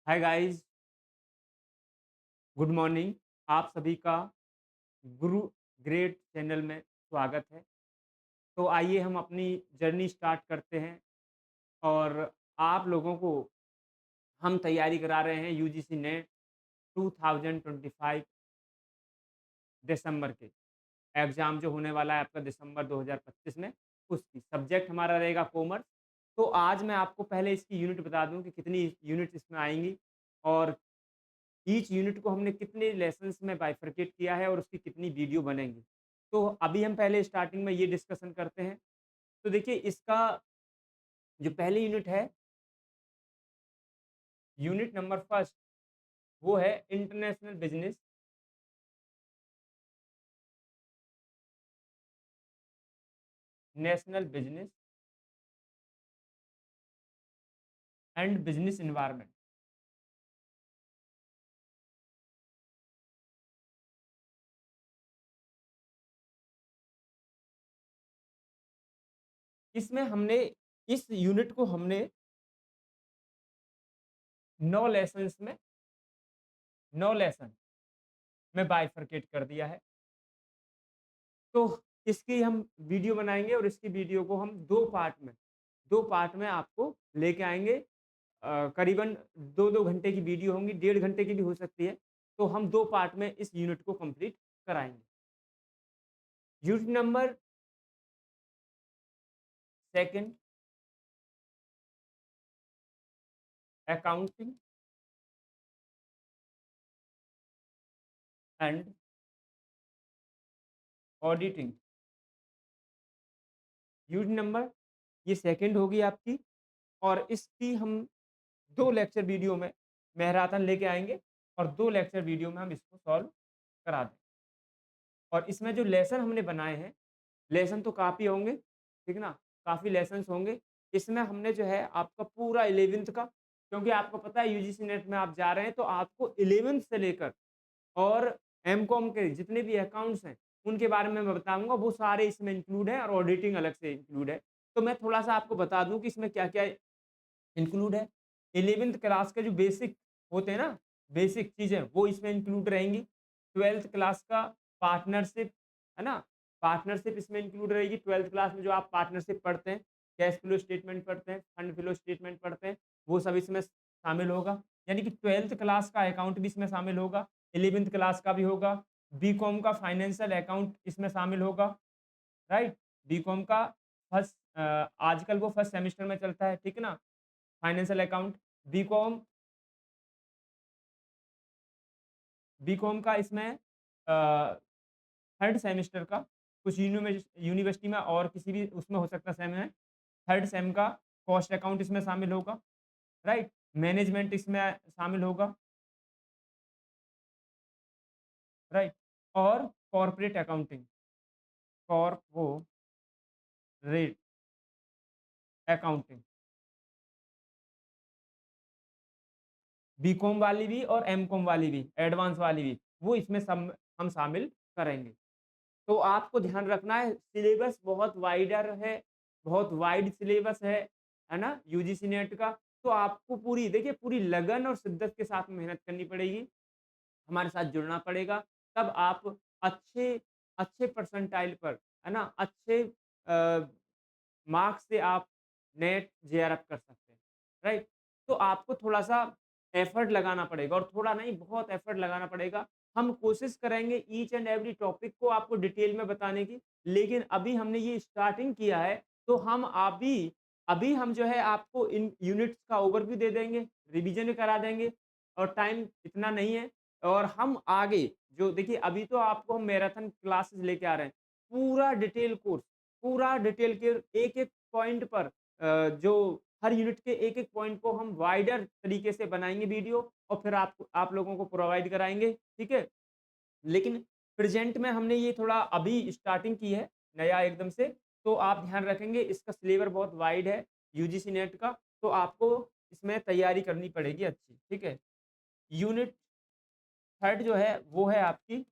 Hi guys, good morning. आप सभी का गुरु ग्रेड चैनल में स्वागत है। तो आइए हम अपनी जर्नी स्टार्ट करते हैं और आप लोगों को हम तैयारी करा रहे हैं यूजीसी नेट 2025 दिसंबर के एग्ज़ाम जो होने वाला है आपका दिसंबर 2025 में, उसकी। सब्जेक्ट हमारा रहेगा कॉमर्स। तो आज मैं आपको पहले इसकी यूनिट बता दूँ कि कितनी यूनिट्स इसमें आएँगी और ईच यूनिट को हमने कितने लेसन्स में बाइफरकेट किया है और उसकी कितनी वीडियो बनेंगी। तो अभी हम पहले स्टार्टिंग में ये डिस्कशन करते हैं। तो देखिए इसका जो पहली यूनिट है, यूनिट नंबर फर्स्ट वो है international business, national business and business environment. इसमें हमने इस यूनिट को हमने 9 लेसन्स में 9 लेसन में बाइफरकेट कर दिया है। तो इसकी हम वीडियो बनाएँगे और इसकी वीडियो को हम 2 पार्ट में आपको लेके आएँगे। करीबन 2-2 घंटे की वीडियो होंगी, 1.5 घंटे की भी हो सकती है। तो हम 2 पार्ट में इस यूनिट को कंप्लीट कराएँगे। Unit number 2 accounting and auditing. Unit number ये सेकंड होगी आपकी और इसकी हम 2 लेक्चर वीडियो में मैराथन लेके आएँगे और 2 लेक्चर वीडियो में हम इसको सॉल्व करा देंगे। और इसमें जो लेसन हमने बनाए हैं, लेसन तो काफ़ी होंगे, ठीक ना? काफ़ी लेसन्स होंगे। इसमें हमने जो है आपका पूरा 11th का, क्योंकि आपको पता है यूजीसी नेट में आप जा रहे हैं तो आपको 11th से लेकर और एमकॉम के जितने भी अकाउंट्स हैं, उनके बारे में मैं बताऊँगा, वो सारे इसमें इंक्लूड हैं और ऑडिटिंग अलग से इंक्लूड है। तो मैं थोड़ा-सा आपको बता दूँ कि इसमें क्या-क्या इंक्लूड है। 11th क्लास के जो बेसिक होते हैं ना, बेसिक चीज़ें वो इसमें इंक्लूड रहेंगी। 12th क्लास का पार्टनरशिप, है ना? पार्टनरशिप इसमें इंक्लूड रहेगी। 12th क्लास में जो आप पार्टनरशिप पढ़ते हैं, कैश फ्लो स्टेटमेंट पढ़ते हैं, फंड फ्लो स्टेटमेंट पढ़ते हैं, वो सब इसमें शामिल होगा। यानी कि 12th क्लास का अकाउंट भी इसमें शामिल होगा, 11th क्लास का भी होगा। बीकॉम का फाइनेंशियल अकाउंट इसमें शामिल होगा, राइट? बीकॉम का आजकल वो फर्स्ट सेमेस्टर में चलता है, ठीक है ना? फाइनेंशियल अकाउंट, बीकॉम बीकॉम का इसमें थर्ड सेमेस्टर का कुछ यूनिवर्सिटी में और किसी भी उसमें हो सकता है सेम है। थर्ड सेम का कॉस्ट अकाउंट इसमें शामिल होगा, राइट? मैनेजमेंट इसमें शामिल होगा, राइट? और corporate accounting, corporate accounting, BCom वाली भी और एमकॉम वाली भी, एडवांस वाली भी, वो इसमें सब हम शामिल करेंगे। तो आपको ध्यान रखना है सिलेबस बहुत वाइडर है, बहुत वाइड सिलेबस है ना? यूजीसी नेट का। तो आपको पूरी देखिए पूरी लगन और शिद्दत के साथ मेहनत करनी पड़ेगी, हमारे साथ जुड़ना पड़ेगा, तब आप अच्छे अच्छे परसेंटाइल पर, है ना? अच्छे मार्क्स से आप नेट जेआरएफ कर सकते हैं, राइट? तो आपको थोड़ा-सा एफर्ट लगाना पड़ेगा और थोड़ा नहीं बहुत एफर्ट लगाना पड़ेगा। हम कोशिश करेंगे ईच एंड एवरी टॉपिक को आपको डिटेल में बताने की, लेकिन अभी हमने ये स्टार्टिंग किया है, तो हम अभी अभी हम जो है आपको इन यूनिट्स का ओवरव्यू दे देंगे, रिवीजन भी करा देंगे और टाइम इतना नहीं है और हम आगे जो देखिए अभी तो आपको हम मैराथन क्लासेस लेके आ रहे हैं, पूरा डिटेल कोर्स, पूरा डिटेल के एक-एक पॉइंट पर जो हर यूनिट के एक-एक पॉइंट को हम वाइडर तरीके से बनाएँगे वीडियो और फिर आप लोगों को प्रोवाइड कराएँगे, ठीक है? लेकिन प्रेज़ेंट में हमने ये थोड़ा अभी स्टार्टिंग की है, नया एकदम से, तो आप ध्यान रखेंगे इसका सिलेबर बहुत वाइड है यूजीसी नेट का, तो आपको इसमें तैयारी करनी पड़ेगी अच्छी, ठीक है? यूनिट 3 जो है, वो है आपकी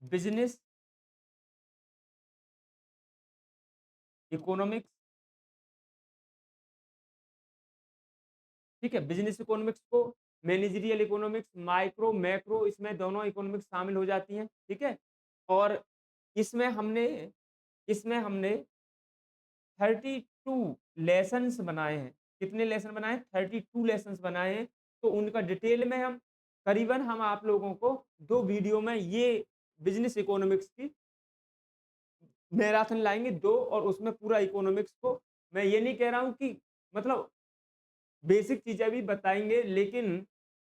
बिज़नेस इकोनॉमिक्स, ठीक है? बिज़नेस इकोनॉमिक्स को मैनेजरियल इकोनॉमिक्स, माइक्रो, मैक्रो इसमें दोनों इकोनॉमिक्स शामिल हो जाती हैं, ठीक है? और इसमें हमने इसमें हमने 32 लेसन्स बनाए हैं। कितने लेसन बनाए हैं? 32 लेसन्स बनाए हैं। तो उनका डिटेल में हम करीबन हम आप लोगों को 2 वीडियो में ये बिज़नेस इकोनॉमिक्स की मैराथन लाएँगे 2 और उसमें पूरा इकोनॉमिक्स को मैं ये नहीं कह रहा हूँ कि मतलब बेसिक चीज़ें भी बताएँगे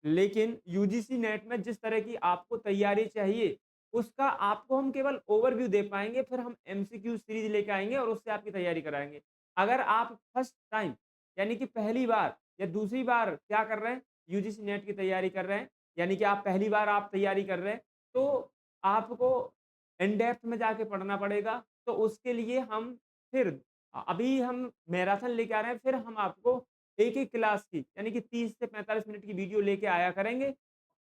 लेकिन यूजीसी नेट में जिस तरह की आपको तैयारी चाहिए, उसका आपको हम केवल ओवरव्यू दे पाएँगे, फिर हम एमसीक्यू सीरीज़ लेके आएँगे और उससे आपकी तैयारी कराएँगे। अगर आप फर्स्ट टाइम यानी कि पहली बार या दूसरी बार क्या कर रहे हैं, यूजीसी नेट की तैयारी कर रहे हैं, यानी कि आप पहली बार आप तैयारी कर रहे हैं, तो आपको इन डेप्थ में जाके पढ़ना पड़ेगा। तो उसके लिए हम फिर अभी हम मैराथन लेके आ रहे हैं, फिर हम आपको एक-एक क्लास की यानी कि 30 से 45 मिनट की वीडियो लेके आया करेंगे।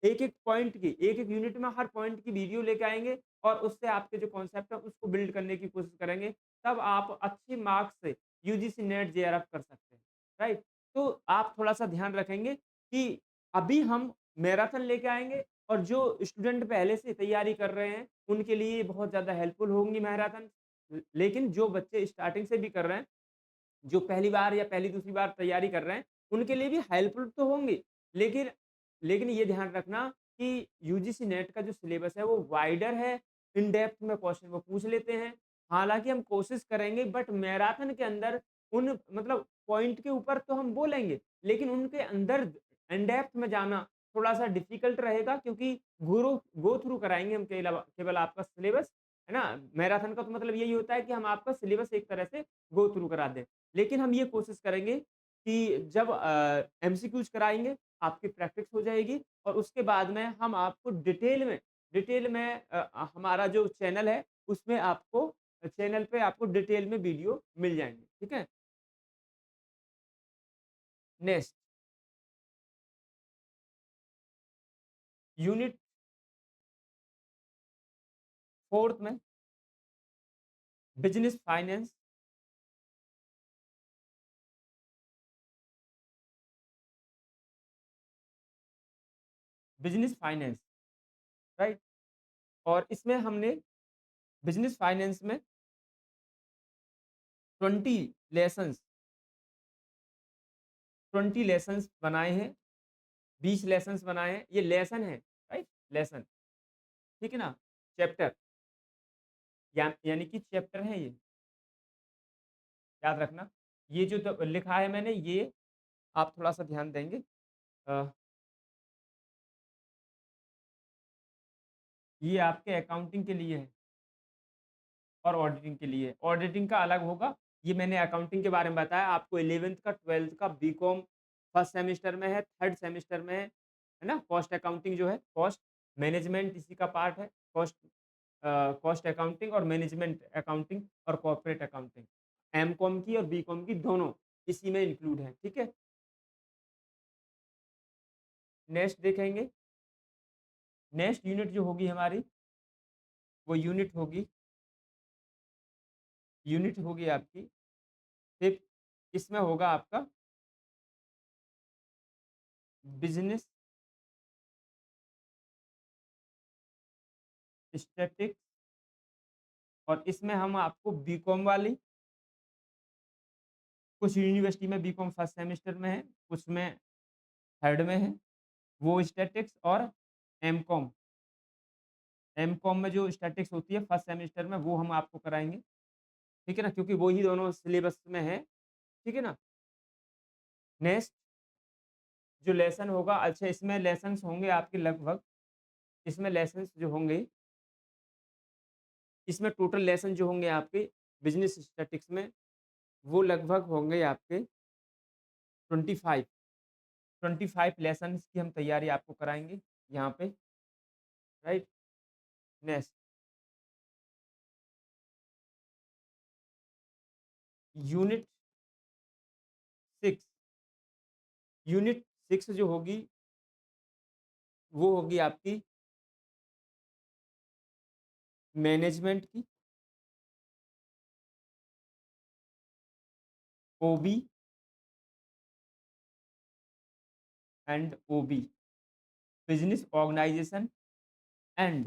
एक-एक पॉइंट की, एक-एक यूनिट में हर पॉइंट की वीडियो लेके आएँगे और उससे आपके जो कॉन्सेप्ट है उसको बिल्ड करने की कोशिश करेंगे। तब आप अच्छे मार्क्स से यूजीसी नेट जेआरएफ कर सकते हैं, राइट? तो आप थोड़ा-सा ध्यान रखेंगे कि अभी हम मैराथन लेके आएँगे और जो स्टूडेंट पहले से तैयारी कर रहे हैं, उनके लिए बहुत ज़्यादा हेल्पफुल होंगी मैराथन। लेकिन जो बच्चे स्टार्टिंग से भी कर रहे हैं जो पहली बार या पहली दूसरी बार तैयारी कर रहे हैं, उनके लिए भी हेल्पफुल तो होंगे। लेकिन लेकिन ये ध्यान रखना कि यूजीसी नेट का जो सिलेबस है वो वाइडर है, इन डेप्थ में क्वेश्चन वो पूछ लेते हैं। हालाँकि हम कोशिश करेंगे बट मैराथन के अंदर उन मतलब पॉइंट के ऊपर तो हम बोलेंगे, लेकिन उनके अंदर इन डेप्थ में जाना थोड़ा-सा डिफ़िकल्ट रहेगा क्योंकि गो थ्रू कराएँगे हम केवल आपका सिलेबस, है ना? मैराथन का तो मतलब यही होता है कि हम आपका सिलेबस एक तरह से गो थ्रू करा दें। लेकिन हम ये कोशिश करेंगे कि जब एमसीक्यूज़ कराएँगे, आपकी प्रैक्टिस हो जाएगी और उसके बाद में हम आपको डिटेल में हमारा जो चैनल है, उसमें आपको चैनल पे आपको डिटेल में वीडियो मिल जाएँगे, ठीक है? नेक्स्ट यूनिट 4th में business finance business finance, right? और इसमें हमने बिज़नेस फाइनेंस में 20 लेसन्स 20 लेसन्स बनाए हैं, 20 लेसन्स बनाए हैं। ये लेसन है, राइट? लेसन, ठीक है ना? चैप्टर यानी कि चैप्टर है ये, याद रखना। ये जो लिखा है मैंने ये आप थोड़ा-सा ध्यान देंगे। अ, ये आपके अकाउंटिंग के लिए है और ऑडिटिंग के लिए है। ऑडिटिंग का अलग होगा, ये मैंने अकाउंटिंग के बारे में बताया। आपको 11th का 12th का बीकॉम फर्स्ट सेमेस्टर में है, थर्ड सेमेस्टर में है ना? कॉस्ट अकाउंटिंग जो है, कॉस्ट मैनेजमेंट इसी का पार्ट है। कॉस्ट अकाउंटिंग और मैनेजमेंट अकाउंटिंग और कॉर्पोरेट अकाउंटिंग। एमकॉम की और बीकॉम की दोनों इसी में इंक्लूड है, ठीक है? नेक्स्ट देखेंगे, नेक्स्ट यूनिट जो होगी हमारी, वो यूनिट होगी आपकी 5th। इसमें होगा आपका बिज़नेस स्टैटिस्टिक्स और इसमें हम आपको बीकॉम वाली कुछ यूनिवर्सिटी में बीकॉम फर्स्ट सेमेस्टर में है, कुछ में थर्ड में है, वो स्टैटिक्स और एमकॉम एमकॉम में जो स्टैटिक्स होती है फर्स्ट सेमेस्टर में वो हम आपको कराएँगे, ठीक है ना? क्योंकि वो ही दोनों सिलेबस में है, ठीक है ना? नेक्स्ट जो लेसन होगा अच्छा इसमें लेसन्स होंगे आपके लगभग इसमें लेसन्स जो होंगे, इसमें टोटल लेसन जो होंगे आपके बिज़नेस स्टैटिस्टिक्स में, वो लगभग होंगे आपके 25 25 लेसन्स की हम तैयारी आपको कराएँगे यहाँ पे, राइट? नेक्स्ट यूनिट 6 यूनिट 6 जो होगी, वो होगी आपकी मैनेजमेंट की, OB and OB, business organisation and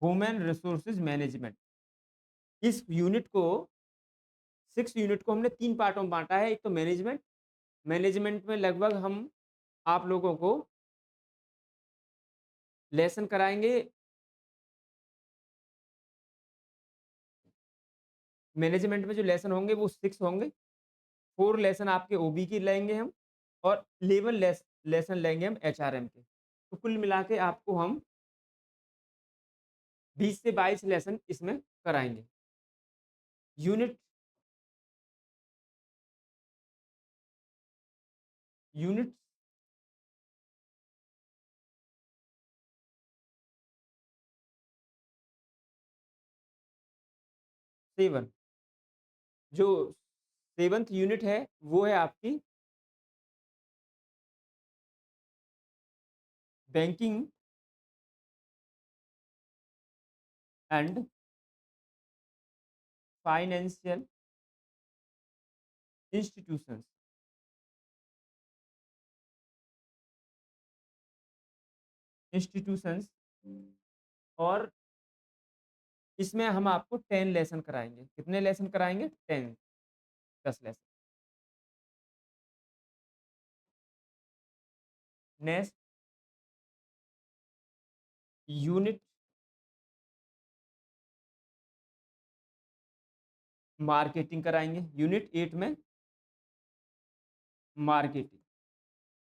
human resources management. इस यूनिट को 6 यूनिट को हमने 3 पार्टों में बाँटा है। एक तो मैनेजमेंट, मैनेजमेंट में लगभग हम आप लोगों को लेसन कराएँगे। मैनेजमेंट में जो लेसन होंगे वो 6 होंगे। 4 लेसन आपके ओबी के लेंगे हम और 11 लेसन लेंगे हम एचआरएम के। तो कुल मिला के आपको हम 20 से 22 लेसन इसमें कराएँगे। यूनिट यूनिट 7 जो 7th यूनिट है वो है आपकी banking and financial institutions. Institutions और इसमें हम आपको 10 लेसन कराएँगे। कितने लेसन कराएँगे? 10 10 लेसन। नेक्स्ट यूनिट मार्केटिंग कराएँगे। यूनिट 8 में मार्केटिंग।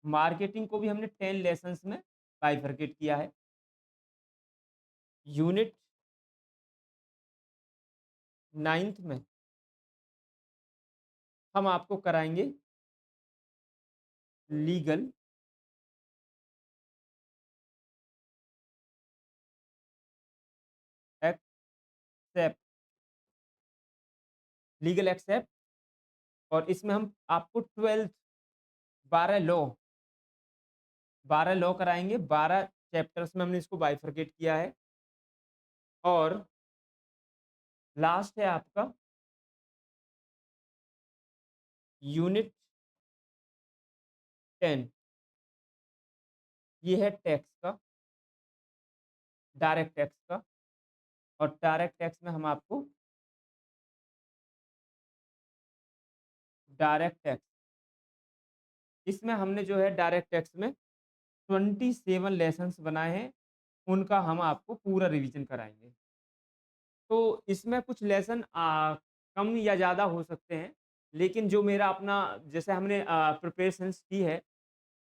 मार्केटिंग को भी हमने 10 लेसन्स में बाइफरकेट किया है। यूनिट 9th में हम आपको कराएँगे लीगल एक्सेप्ट लीगल एक्सेप्ट और इसमें हम आपको 12th 12 लॉ कराएँगे। 12 चैप्टर्स में हमने इसको बाइफरकेट किया है और लास्ट है आपका यूनिट 10। ये है टैक्स का, डायरेक्ट टैक्स का और डायरेक्ट टैक्स में हम आपको डायरेक्ट टैक्स इसमें हमने जो है डायरेक्ट टैक्स में 27 लेसन्स बनाए हैं, उनका हम आपको पूरा रिवीजन कराएँगे। तो इसमें कुछ लेसन कम या ज़्यादा हो सकते हैं, लेकिन जो मेरा अपना जैसे हमने प्रिपरेशंस की है,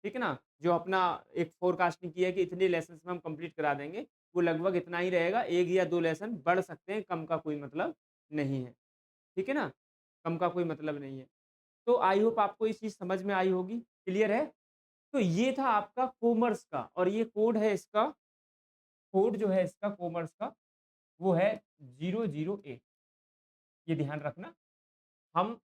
ठीक है ना? जो अपना एक फ़ोरकास्टिंग की है कि इतने लेसन्स में हम कंप्लीट करा देंगे, वो लगभग इतना ही रहेगा, 1 या 2 लेसन बढ़ सकते हैं, कम का कोई मतलब नहीं है, ठीक है ना? कम का कोई मतलब नहीं है। तो आई होप आपको ये चीज़ समझ में आई होगी, क्लियर है? तो ये था आपका कॉमर्स का और ये कोड है इसका कोड जो है इसका कॉमर्स का, वो है 008 ये ध्यान रखना। हम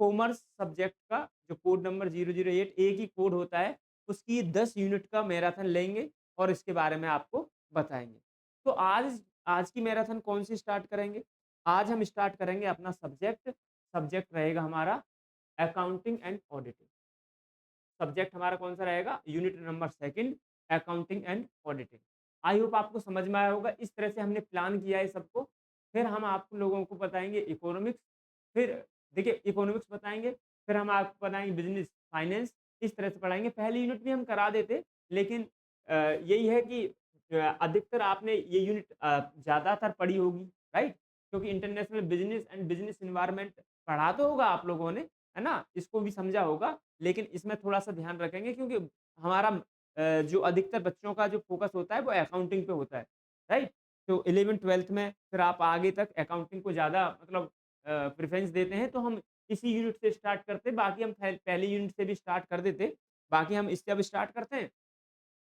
कॉमर्स सब्जेक्ट का जो कोड नंबर 008 एक ही कोड होता है, उसकी 10 यूनिट का मैराथन लेंगे और इसके बारे में आपको बताएँगे। तो आज की मैराथन कौन-सी स्टार्ट करेंगे? आज हम स्टार्ट करेंगे अपना सब्जेक्ट रहेगा हमारा अकाउंटिंग एंड ऑडिटिंग। सब्जेक्ट हमारा कौन-सा रहेगा? Unit number 2 accounting and auditing. I hope आपको समझ में आया होगा, इस तरह से हमने प्लान किया है सबको। फिर हम आप लोगों को बताएँगे इकोनॉमिक्स, फिर देखिए इकोनॉमिक्स बताएँगे, फिर हम आपको बताएँगे बिज़नेस, फाइनेंस, इस तरह से पढ़ाएँगे। पहली यूनिट भी हम करा देते, लेकिन यही है कि अधिकतर आपने ये यूनिट ज़्यादातर पढ़ी होगी, राइट? क्योंकि international business and business environment पढ़ा तो होगा आप लोगों ने, है ना? इसको भी समझा होगा, लेकिन इसमें थोड़ा-सा ध्यान रखेंगे क्योंकि हमारा जो अधिकतर बच्चों का जो फ़ोकस होता है वो अकाउंटिंग पे होता है, राइट? तो 11th-12th में फिर आप आगे तक अकाउंटिंग को ज़्यादा मतलब प्रेफ़रेंस देते हैं, तो हम इसी यूनिट से स्टार्ट करते हैं, बाकी हम पहली यूनिट से भी स्टार्ट कर देते। बाकी हम इससे अब स्टार्ट करते हैं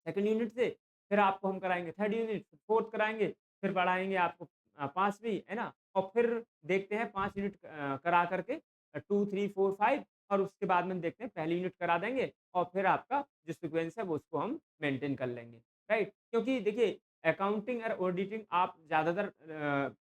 सेकंड यूनिट से, फिर आपको हम कराएँगे थर्ड यूनिट, फोर्थ कराएँगे, फिर पढ़ाएँगे आपको 5वीं, है ना? और फिर देखते हैं 5 यूनिट करा कर के 2, 3, 4, 5 और उसके बाद में हम देखते हैं पहली यूनिट करा देंगे और फिर आपका जो सीक्वेंस है वो उसको हम मेंटेन कर लेंगे, राइट? क्योंकि देखिए अकाउंटिंग और ऑडिटिंग आप ज़्यादातर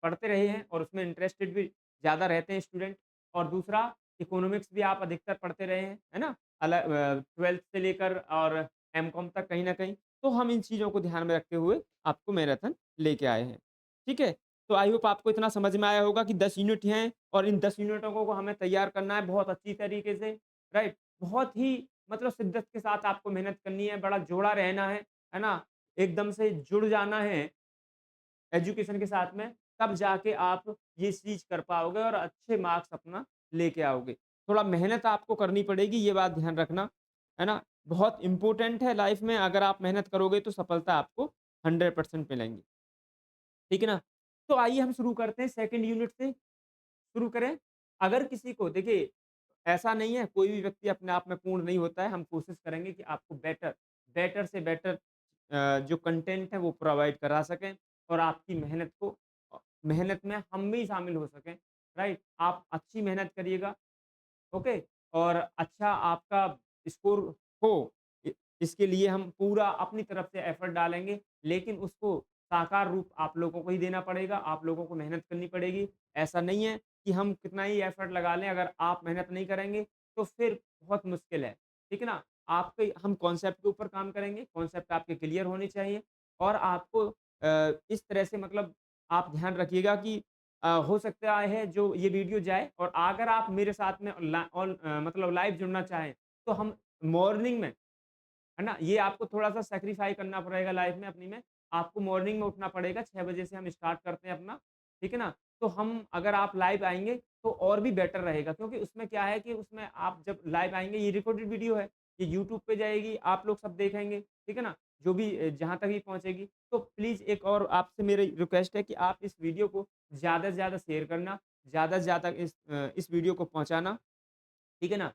पढ़ते रहे हैं और उसमें इंटरेस्टेड भी ज़्यादा रहते हैं स्टूडेंट और दूसरा इकोनॉमिक्स भी आप अधिकतर पढ़ते रहे हैं, है ना? 12th से लेकर और एमकॉम तक कहीं न कहीं। तो हम इन चीज़ों को ध्यान में रखते हुए आपको मैराथन लेके आए हैं। ठीक है? तो आई होप आपको इतना समझ में आया होगा कि 10 यूनिट हैं और इन 10 यूनिटों को हमें तैयार करना है बहुत अच्छी तरीके से, राइट? बहुत ही मतलब शिद्दत के साथ आपको मेहनत करनी है, बड़ा जोड़ा रहना है ना? एकदम से जुड़ जाना है एजुकेशन के साथ में, तब जाके आप ये चीज़ कर पाओगे और अच्छे मार्क्स अपना लेके आओगे। थोड़ा मेहनत आपको करनी पड़ेगी, ये बात ध्यान रखना, है ना? बहुत इम्पोर्टेंट है लाइफ में, अगर आप मेहनत करोगे तो सफलता आपको 100% मिलेंगी। ठीक है ना? तो आइए हम शुरू करते हैं सेकंड यूनिट से, शुरू करें। अगर किसी को देखिए, ऐसा नहीं है कोई भी व्यक्ति अपने आप में पूर्ण नहीं होता है, हम कोशिश करेंगे कि आपको बेटर से बेटर जो कंटेंट है वो प्रोवाइड करा सकें और आपकी मेहनत में हम भी शामिल हो सकें, राइट? आप अच्छी मेहनत करिएगा, ओके? और अच्छा आपका स्कोर हो, इ इसके लिए हम पूरा अपनी तरफ से एफर्ट डालेंगे, लेकिन उसको साकार रूप आप लोगों को ही देना पड़ेगा, आप लोगों को मेहनत करनी पड़ेगी। ऐसा नहीं है कि हम कितना ही एफर्ट लगा लें, अगर आप मेहनत नहीं करेंगे, तो फिर बहुत मुश्किल है, ठीक है ना? आपके हम कॉन्सेप्ट के ऊपर काम करेंगे, कॉन्सेप्ट आपके क्लियर होने चाहिए और आपको इस तरह से मतलब आप ध्यान रखिएगा कि हो सकता है जो ये वीडियो जाए और अगर आप मेरे साथ में मतलब लाइव जुड़ना चाहें, तो हम मॉर्निंग में, है ना? ये आपको थोड़ा-सा सैक्रिफाई करना पड़ेगा लाइफ में अपनी में। आपको मॉर्निंग में उठना पड़ेगा, 6 बजे से हम स्टार्ट करते हैं अपना, ठीक है ना? तो हम अगर आप लाइव आएँगे तो और भी बेटर रहेगा क्योंकि उसमें क्या है कि उसमें आप जब लाइव आएँगे ये रिकॉर्डेड वीडियो है, ये यूट्यूब पे जाएगी, आप लोग सब देखेंगे, ठीक है ना? जो भी जहाँ तक भी पहुँचेगी। तो प्लीज़ एक और आपसे मेरी रिक्वेस्ट है कि आप इस वीडियो को ज़्यादा से ज़्यादा शेयर करना, ज़्यादा से ज़्यादा इस वीडियो को पहुँचाना। ठीक है ना?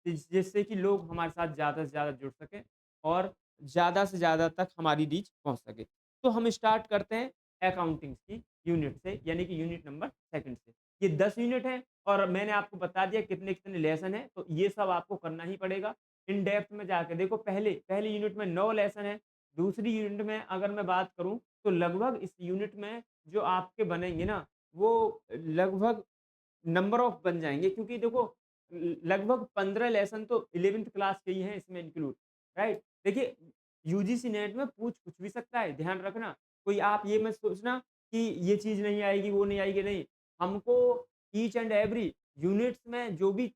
जिससे कि लोग हमारे साथ ज़्यादा से ज़्यादा जुड़ सकें और ज़्यादा से ज़्यादा तक हमारी रीच पहुँच सके। तो हम स्टार्ट करते हैं अकाउंटिंग की यूनिट से, यानी कि यूनिट नंबर 2 से। ये 10 यूनिट हैं और मैंने आपको बता दिया कितने-कितने लेसन हैं, तो ये सब आपको करना ही पड़ेगा। इन डेप्थ में जाके देखो, पहली यूनिट में 9 लेसन हैं, दूसरी यूनिट में अगर मैं बात करूँ, तो लगभग इस यूनिट में जो आपके बनेंगे ना, वो लगभग नंबर ऑफ बन जाएँगे क्योंकि देखो लगभग 15 लेसन तो 11th क्लास के ही हैं इसमें इंक्लूड, राइट? देखिए यूजीसी नेट में पूछ कुछ भी सकता है, ध्यान रखना। कोई आप ये मत सोचना कि ये चीज़ नहीं आएगी, वो नहीं आएगी, नहीं। हमको ईच एंड एवरी यूनिट्स में जो भी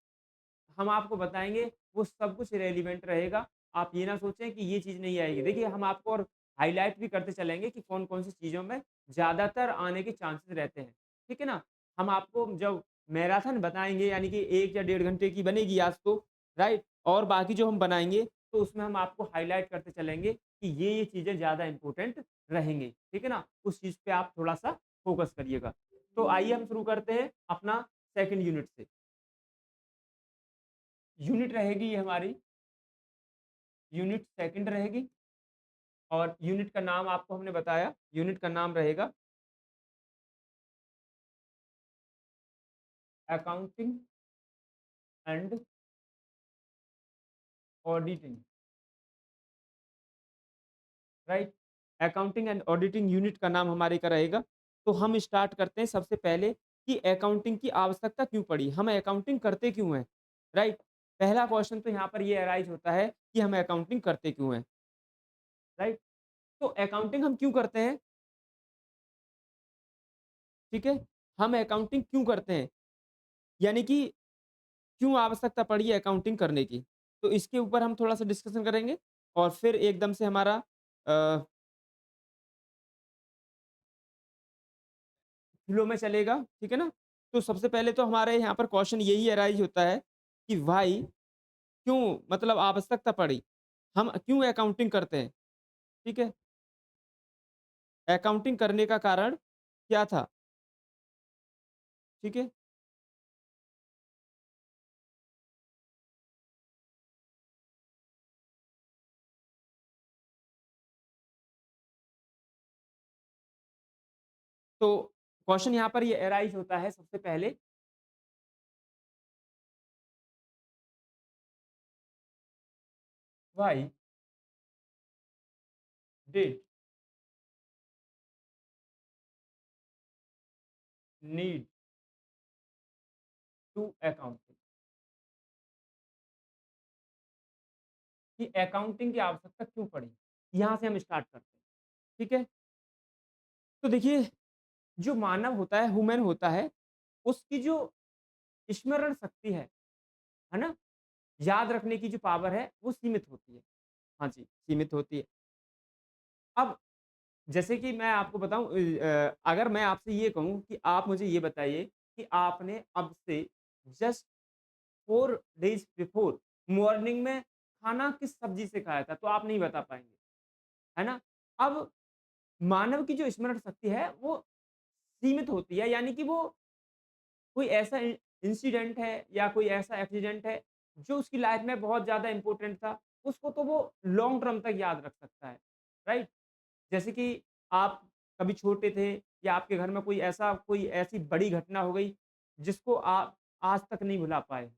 हम आपको बताएँगे, वो सब कुछ रेलेवेंट रहेगा। आप ये ना सोचें कि ये चीज़ नहीं आएगी। देखिए, हम आपको और हाइलाइट भी करते चलेंगे कि कौन-कौन सी चीज़ों में ज़्यादातर आने के चांसेस रहते हैं। ठीक है ना? हम आपको जब मैराथन बताएँगे यानी कि 1 या डेढ़ घंटे की बनेगी आज तो, राइट? और बाकी जो हम बनाएँगे, तो उसमें हम आपको हाइलाइट करते चलेंगे कि ये चीज़ें ज़्यादा इम्पोर्टेंट रहेंगी। ठीक है ना? उस चीज़ पे आप थोड़ा-सा फ़ोकस करिएगा। तो आइए हम शुरू करते हैं अपना सेकंड यूनिट से। यूनिट रहेगी ये हमारी यूनिट सेकंड रहेगी और यूनिट का नाम आपको हमने बताया, यूनिट का नाम रहेगा accounting and auditing, right? Accounting and auditing unit का नाम हमारे का रहेगा। तो हम स्टार्ट करते हैं सबसे पहले कि अकाउंटिंग की आवश्यकता क्यों पड़ी? हम अकाउंटिंग करते क्यों हैं? राइट? पहला क्वेश्चन तो यहाँ पर ये अराइज़ होता है कि हम अकाउंटिंग करते क्यों हैं? राइट? तो अकाउंटिंग हम क्यों करते हैं? ठीक है? हम अकाउंटिंग क्यों करते हैं? यानी कि क्यों आवश्यकता पड़ी है अकाउंटिंग करने की? तो इसके ऊपर हम थोड़ा-सा डिस्कशन करेंगे और फिर एकदम से हमारा अ, फ्लो में चलेगा, ठीक है ना? तो सबसे पहले तो हमारे यहाँ पर क्वेश्चन यही अराइज़ होता है कि व्हाई क्यों मतलब आवश्यकता पड़ी? हम क्यों अकाउंटिंग करते हैं? ठीक है? अकाउंटिंग करने का कारण क्या था? ठीक है? तो क्वेश्चन यहाँ पर ये अराइज़ होता है सबसे पहले, why did need to accounting? कि अकाउंटिंग की आवश्यकता क्यों पड़ी? यहाँ से हम स्टार्ट करते हैं, ठीक है? तो देखिए, जो मानव होता है, ह्यूमन होता है, उसकी जो स्मरण शक्ति है ना? याद रखने की जो पावर है, वो सीमित होती है। हाँ जी, सीमित होती है। अब जैसे कि मैं आपको बताऊँ अगर मैं आपसे ये कहूँ कि आप मुझे ये बताइए कि आपने अब से जस्ट 4 डेज़ बिफोर मॉर्निंग में खाना किस सब्ज़ी से खाया था? तो आप नहीं बता पाएँगे, है ना? अब मानव की जो स्मरण शक्ति है, वो सीमित होती है, यानी कि वो कोई ऐसा इंसिडेंट है या कोई ऐसा एक्सीडेंट है, जो उसकी लाइफ़ में बहुत ज़्यादा इम्पोर्टेंट था, उसको तो वो लॉन्ग टर्म तक याद रख सकता है, राइट? जैसे कि आप कभी छोटे थे या आपके घर में कोई ऐसी बड़ी घटना हो गई, जिसको आप आज तक नहीं भुला पाए,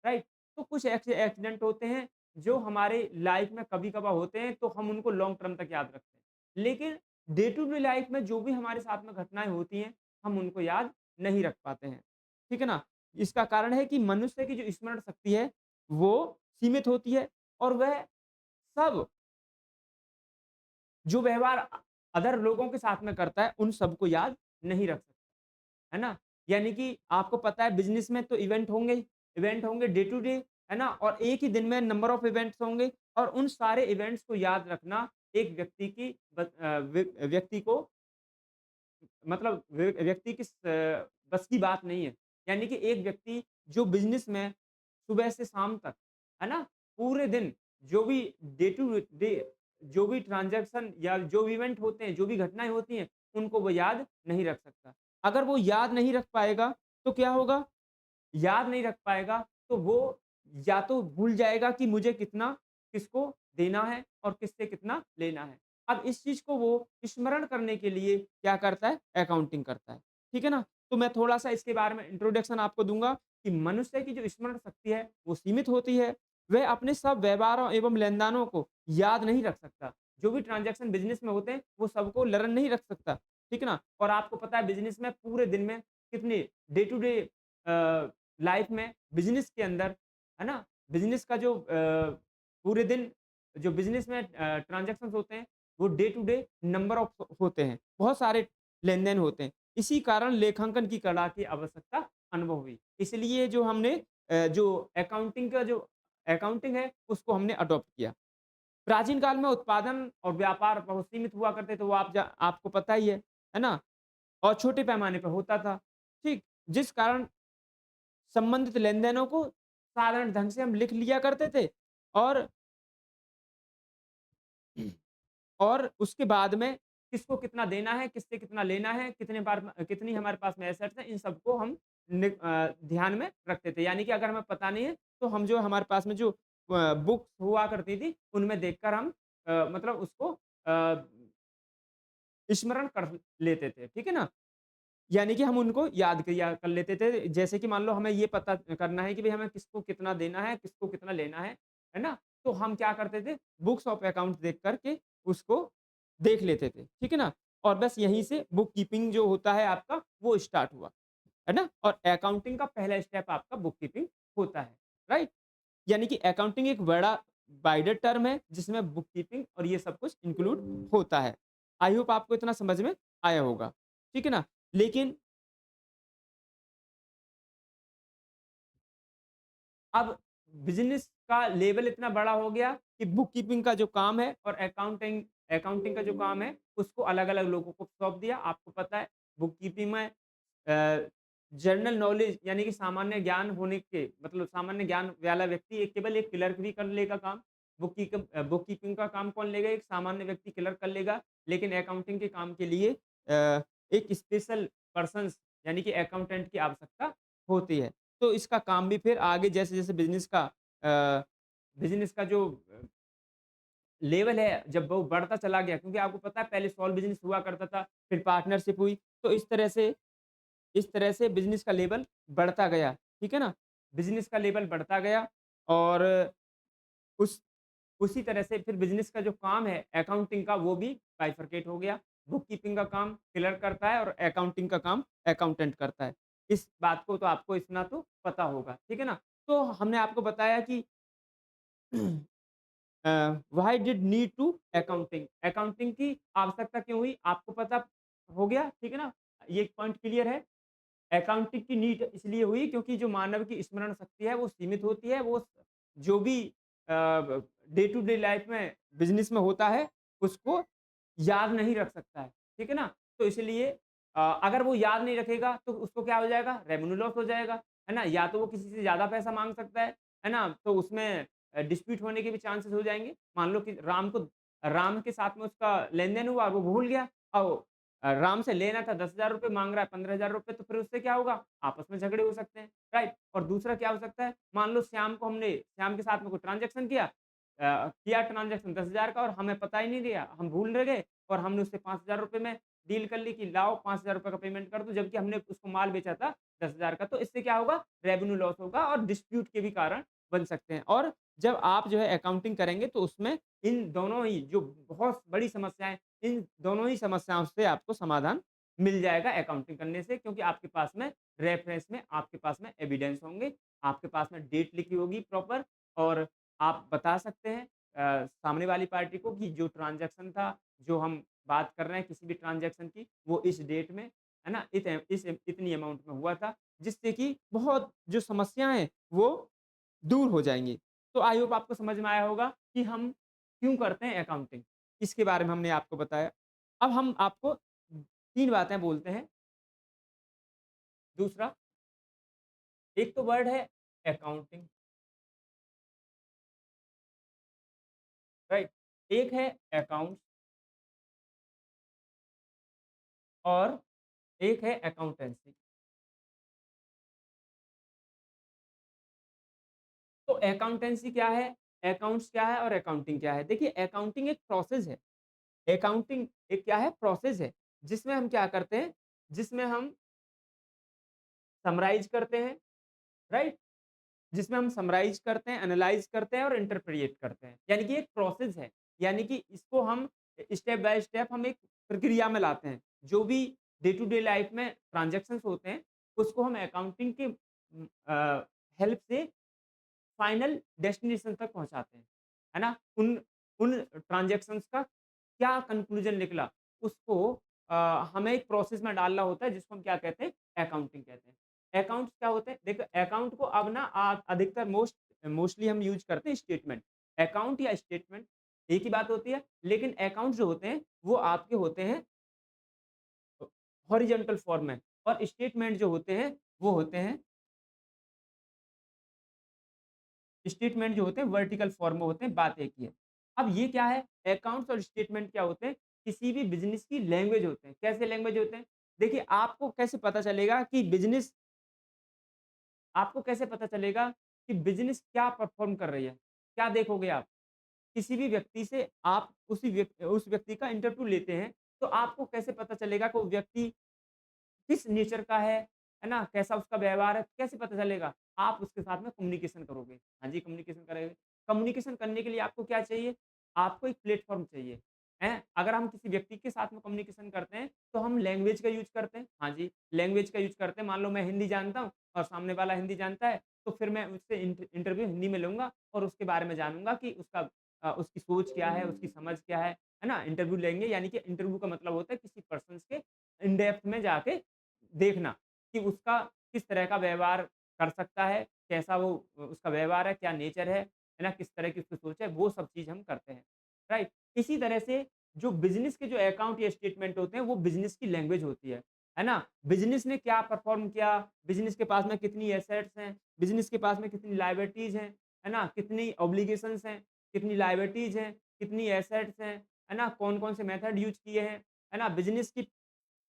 राइट? तो कुछ एक्सीडेंट होते हैं, जो हमारे लाइफ़ में कभी-कभार होते हैं, तो हम उनको लॉन्ग टर्म तक याद रखते हैं। लेकिन डे टू डे लाइफ़ में जो भी हमारे साथ में घटनाएँ होती हैं, हम उनको याद नहीं रख पाते हैं, ठीक है ना? इसका कारण है कि मनुष्य की जो स्मरण शक्ति है, वो सीमित होती है और वह सब जो व्यवहार अदर लोगों के साथ में करता है, उन सबको याद नहीं रख सकता, है ना? यानी कि आपको पता है बिज़नेस में तो इवेंट होंगे डे टू डे, है ना? और एक ही दिन में नंबर ऑफ इवेंट्स होंगे और उन सारे इवेंट्स को याद रखना एक व्यक्ति की व्यक्ति को मतलब व्यक्ति की बस की बात नहीं है। यानी कि एक व्यक्ति जो बिज़नेस में सुबह से शाम तक, है ना? पूरे दिन जो भी डे टू डे जो भी ट्रांज़ैक्शन या जो भी इवेंट होते हैं, जो भी घटनाएँ होती हैं, उनको वो याद नहीं रख सकता। अगर वो याद नहीं रख पाएगा, तो क्या होगा? याद नहीं रख पाएगा, तो वो या तो भूल जाएगा कि मुझे कितना किसको देना है और किससे कितना लेना है। अब इस चीज़ को वो स्मरण करने के लिए क्या करता है? अकाउंटिंग करता है। ठीक है ना? तो मैं थोड़ा-सा इसके बारे में इंट्रोडक्शन आपको दूँगा कि मनुष्य की जो स्मरण शक्ति है, वो सीमित होती है। वह अपने सब व्यवहारों एवं लेनदारों को याद नहीं रख सकता। जो भी ट्रांज़ैक्शन बिज़नेस में होते हैं, वो सबको लर्न नहीं रख सकता। ठीक है ना? और आपको पता है बिज़नेस में पूरे दिन में कितने डे टू डे लाइफ़ में बिज़नेस के अंदर, है ना? बिज़नेस का जो पूरे दिन जो बिज़नेस में ट्रांज़ैक्शंस होते हैं, वो day to day number of होते हैं। बहुत सारे लेन-देन होते हैं। इसी कारण लेखांकन की कला की आवश्यकता अनुभव हुई। इसलिए जो हमने जो अकाउंटिंग है, उसको हमने अडॉप्ट किया। प्राचीन काल में उत्पादन और व्यापार बहुत सीमित हुआ करते थे, वो आपको पता ही है ना? और छोटे पैमाने पे होता था, ठीक? जिस कारण संबंधित लेन-देनों को साधारण ढंग से हम लिख लिया करते थे और और उसके बाद में किसको कितना देना है, किससे कितना लेना है, कितनी हमारे पास में एसेट्स हैं, इन सबको हम ध्यान में रखते थे। यानी कि अगर हमें पता नहीं है, तो हम जो हमारे पास में जो बुक्स हुआ करती थी, उनमें देखकर हम मतलब उसको स्मरण कर लेते थे। ठीक है ना? यानी कि हम उनको याद किया कर लेते थे। जैसे कि मान लो हमें ये पता करना है कि भई हमें किसको कितना देना है, किसको कितना लेना है ना? तो हम क्या करते थे, बुक्स ऑफ अकाउंट्स देख कर के उसको देख लेते थे, ठीक है ना? और बस यहीं से बुक कीपिंग जो होता है आपका, वो स्टार्ट हुआ, है ना? और अकाउंटिंग का पहला स्टेप आपका बुक कीपिंग होता है, राइट? यानी कि अकाउंटिंग एक बड़ा वाइडर टर्म है, जिसमें बुक कीपिंग और ये सब कुछ इंक्लूड होता है। आई होप आपको इतना समझ में आया होगा, ठीक है ना? लेकिन अब बिज़नेस का लेवल इतना बड़ा हो गया कि बुक कीपिंग का जो काम है और अकाउंटिंग का जो काम है, उसको अलग-अलग लोगों को सौंप दिया। आपको पता है बुक कीपिंग में जनरल नॉलेज यानी कि सामान्य ज्ञान होने के मतलब सामान्य ज्ञान वाला व्यक्ति केवल एक क्लर्क भी कर लेगा काम। बुक कीपिंग का काम कौन लेगा? एक सामान्य व्यक्ति क्लर्क कर लेगा। लेकिन अकाउंटिंग के काम के लिए एक स्पेशल पर्सन्स यानी कि अकाउंटेंट की आवश्यकता होती है। तो इसका काम भी फिर आगे जैसे-जैसे बिज़नेस का जो लेवल है, जब वो बढ़ता चला गया क्योंकि आपको पता है पहले स्मॉल बिज़नेस हुआ करता था, फिर पार्टनरशिप हुई, तो इस तरह से बिज़नेस का लेवल बढ़ता गया, ठीक है ना? बिज़नेस का लेवल बढ़ता गया और उस उसी तरह से फिर बिज़नेस का जो काम है अकाउंटिंग का वो भी बाइफरकेट हो गया। बुक कीपिंग का काम क्लर्क करता है और अकाउंटिंग का काम अकाउंटेंट करता है। इस बात को तो आपको इतना तो पता होगा, ठीक है ना? तो हमने आपको बताया कि why did need to accounting, accounting की आवश्यकता क्यों हुई? आपको पता हो गया, ठीक है ना? ये एक पॉइंट क्लियर है। अकाउंटिंग की नीड इसलिए हुई क्योंकि जो मानव की स्मरण शक्ति है वो सीमित होती है। वो जो भी डे टू डे लाइफ में बिज़नेस में होता है, उसको याद नहीं रख सकता है। ठीक है ना? तो इसलिए अगर वो याद नहीं रखेगा तो उसको क्या हो जाएगा? रेवेन्यू लॉस हो जाएगा। है ना? या तो वो किसी से ज़्यादा पैसा माँग सकता है ना? तो उसमें डिस्प्यूट होने के भी चांसेस हो जाएँगे। मान लो कि राम के साथ में उसका लेन-देन हुआ, वो भूल गया और राम से लेना था ₹10,000 माँग रहा है ₹15,000 तो फिर उससे क्या होगा? आपस में झगड़े हो सकते हैं, राइट? और दूसरा क्या हो सकता है? मान लो श्याम के साथ में कोई ट्रांज़ैक्शन किया ट्रांज़ैक्शन 10,000 का और हमें पता ही नहीं दिया, हम भूल रह गए और हमने उससे ₹5,000 में डील कर ली कि लाओ ₹5,000 का पेमेंट कर दो, जबकि हमने उसको माल बेचा था 10,000 का। तो इससे क्या होगा? रेवेन्यू लॉस होगा और डिस्प्यूट के भी कारण बन सकते हैं। और जब आप जो है अकाउंटिंग करेंगे तो उसमें इन दोनों ही जो बहुत बड़ी समस्याएँ, इन दोनों ही समस्याओं से आपको समाधान मिल जाएगा अकाउंटिंग करने से, क्योंकि आपके पास में रेफरेंस में आपके पास में एविडेंस होंगे, आपके पास में डेट लिखी होगी प्रॉपर और आप बता सकते हैं सामने वाली पार्टी को कि जो ट्रांज़ैक्शन था, जो हम बात कर रहे हैं किसी भी ट्रांज़ैक्शन की, वो इस डेट में, है ना? इतनी अमाउंट में हुआ था, जिससे कि बहुत जो समस्याएँ हैं, वो दूर हो जाएँगी। तो आई होप आपको समझ में आया होगा कि हम क्यों करते हैं अकाउंटिंग, इसके बारे में हमने आपको बताया। अब हम आपको 3 बातें बोलते हैं। दूसरा, एक तो वर्ड है अकाउंटिंग, राइट? एक है अकाउंट्स और एक है अकाउंटेंसी। तो अकाउंटेंसी क्या है, अकाउंट्स क्या है और अकाउंटिंग क्या है? देखिए अकाउंटिंग एक प्रोसेस है। अकाउंटिंग एक क्या है? प्रोसेस है, जिसमें हम क्या करते हैं, जिसमें हम समराइज़ करते हैं, राइट? जिसमें हम समराइज़ करते हैं, एनालाइज़ करते हैं और इंटरप्रेट करते हैं। यानी कि एक प्रोसेस है। यानी कि इसको हम स्टेप बाय स्टेप हम एक प्रक्रिया में लाते हैं। जो भी डे टू डे लाइफ में ट्रांज़ैक्शंस होते हैं, उसको हम अकाउंटिंग के हेल्प से फाइनल डेस्टिनेशन तक पहुँचाते हैं। है ना? उन उन ट्रांज़ैक्शंस का क्या कंक्लूज़न निकला, उसको अ, हमें एक प्रोसेस में डालना होता है, जिसको हम क्या कहते हैं? अकाउंटिंग कहते हैं। अकाउंट्स क्या होते हैं? देखो अकाउंट को अब ना अधिकतर मोस्टली हम यूज़ करते हैं स्टेटमेंट। अकाउंट या स्टेटमेंट एक ही बात होती है, लेकिन अकाउंट जो होते हैं, वो आपके होते हैं हॉरिज़ॉन्टल फॉर्म में और स्टेटमेंट जो होते हैं, वो होते हैं स्टेटमेंट जो होते हैं वर्टिकल फॉर्म में होते हैं, बात एक ही है। अब ये क्या है? अकाउंट्स और स्टेटमेंट क्या होते हैं? किसी भी बिज़नेस की लैंग्वेज होते हैं। कैसे लैंग्वेज होते हैं? देखिए आपको कैसे पता चलेगा कि बिज़नेस क्या परफ़ॉर्म कर रही है? क्या देखोगे आप? किसी भी व्यक्ति से आप उस व्यक्ति का इंटरव्यू लेते हैं, तो आपको कैसे पता चलेगा कि वो व्यक्ति किस नेचर का है ना? कैसा उसका व्यवहार है, कैसे पता चलेगा? आप उसके साथ में कम्युनिकेशन करोगे। हाँ जी, कम्युनिकेशन करेंगे। कम्युनिकेशन करने के लिए आपको क्या चाहिए? आपको एक प्लेटफ़ॉर्म चाहिए, हैं? अगर हम किसी व्यक्ति के साथ में कम्युनिकेशन करते हैं, तो हम लैंग्वेज का यूज़ करते हैं। हाँ जी, लैंग्वेज का यूज़ करते हैं। मान लो मैं हिंदी जानता हूँ और सामने वाला हिंदी जानता है, तो फिर मैं उससे इंटरव्यू हिंदी में लूँगा और उसके बारे में जानूँगा कि उसकी सोच क्या है, उसकी समझ क्या है ना? इंटरव्यू लेंगे यानी कि इंटरव्यू का मतलब होता है किसी पर्सन्स के इन डेप्थ में जाके देखना कि उसका किस तरह का व्यवहार कर सकता है, कैसा वो उसका व्यवहार है, क्या नेचर है ना? किस तरह की उसकी सोच है, वो सब चीज़ हम करते हैं, राइट? इसी तरह से जो बिज़नेस के जो अकाउंट या स्टेटमेंट होते हैं, वो बिज़नेस की लैंग्वेज होती है ना? बिज़नेस ने क्या परफ़ॉर्म किया, बिज़नेस के पास में कितनी एसेट्स हैं, बिज़नेस के पास में कितनी लायबिलिटीज़ हैं, है ना? कितनी ऑब्लिगेशंस हैं, कितनी लायबिलिटीज़ हैं, कितनी एसेट्स हैं, है ना? कौन-कौन से मेथड यूज़ किए हैं, है ना? बिज़नेस की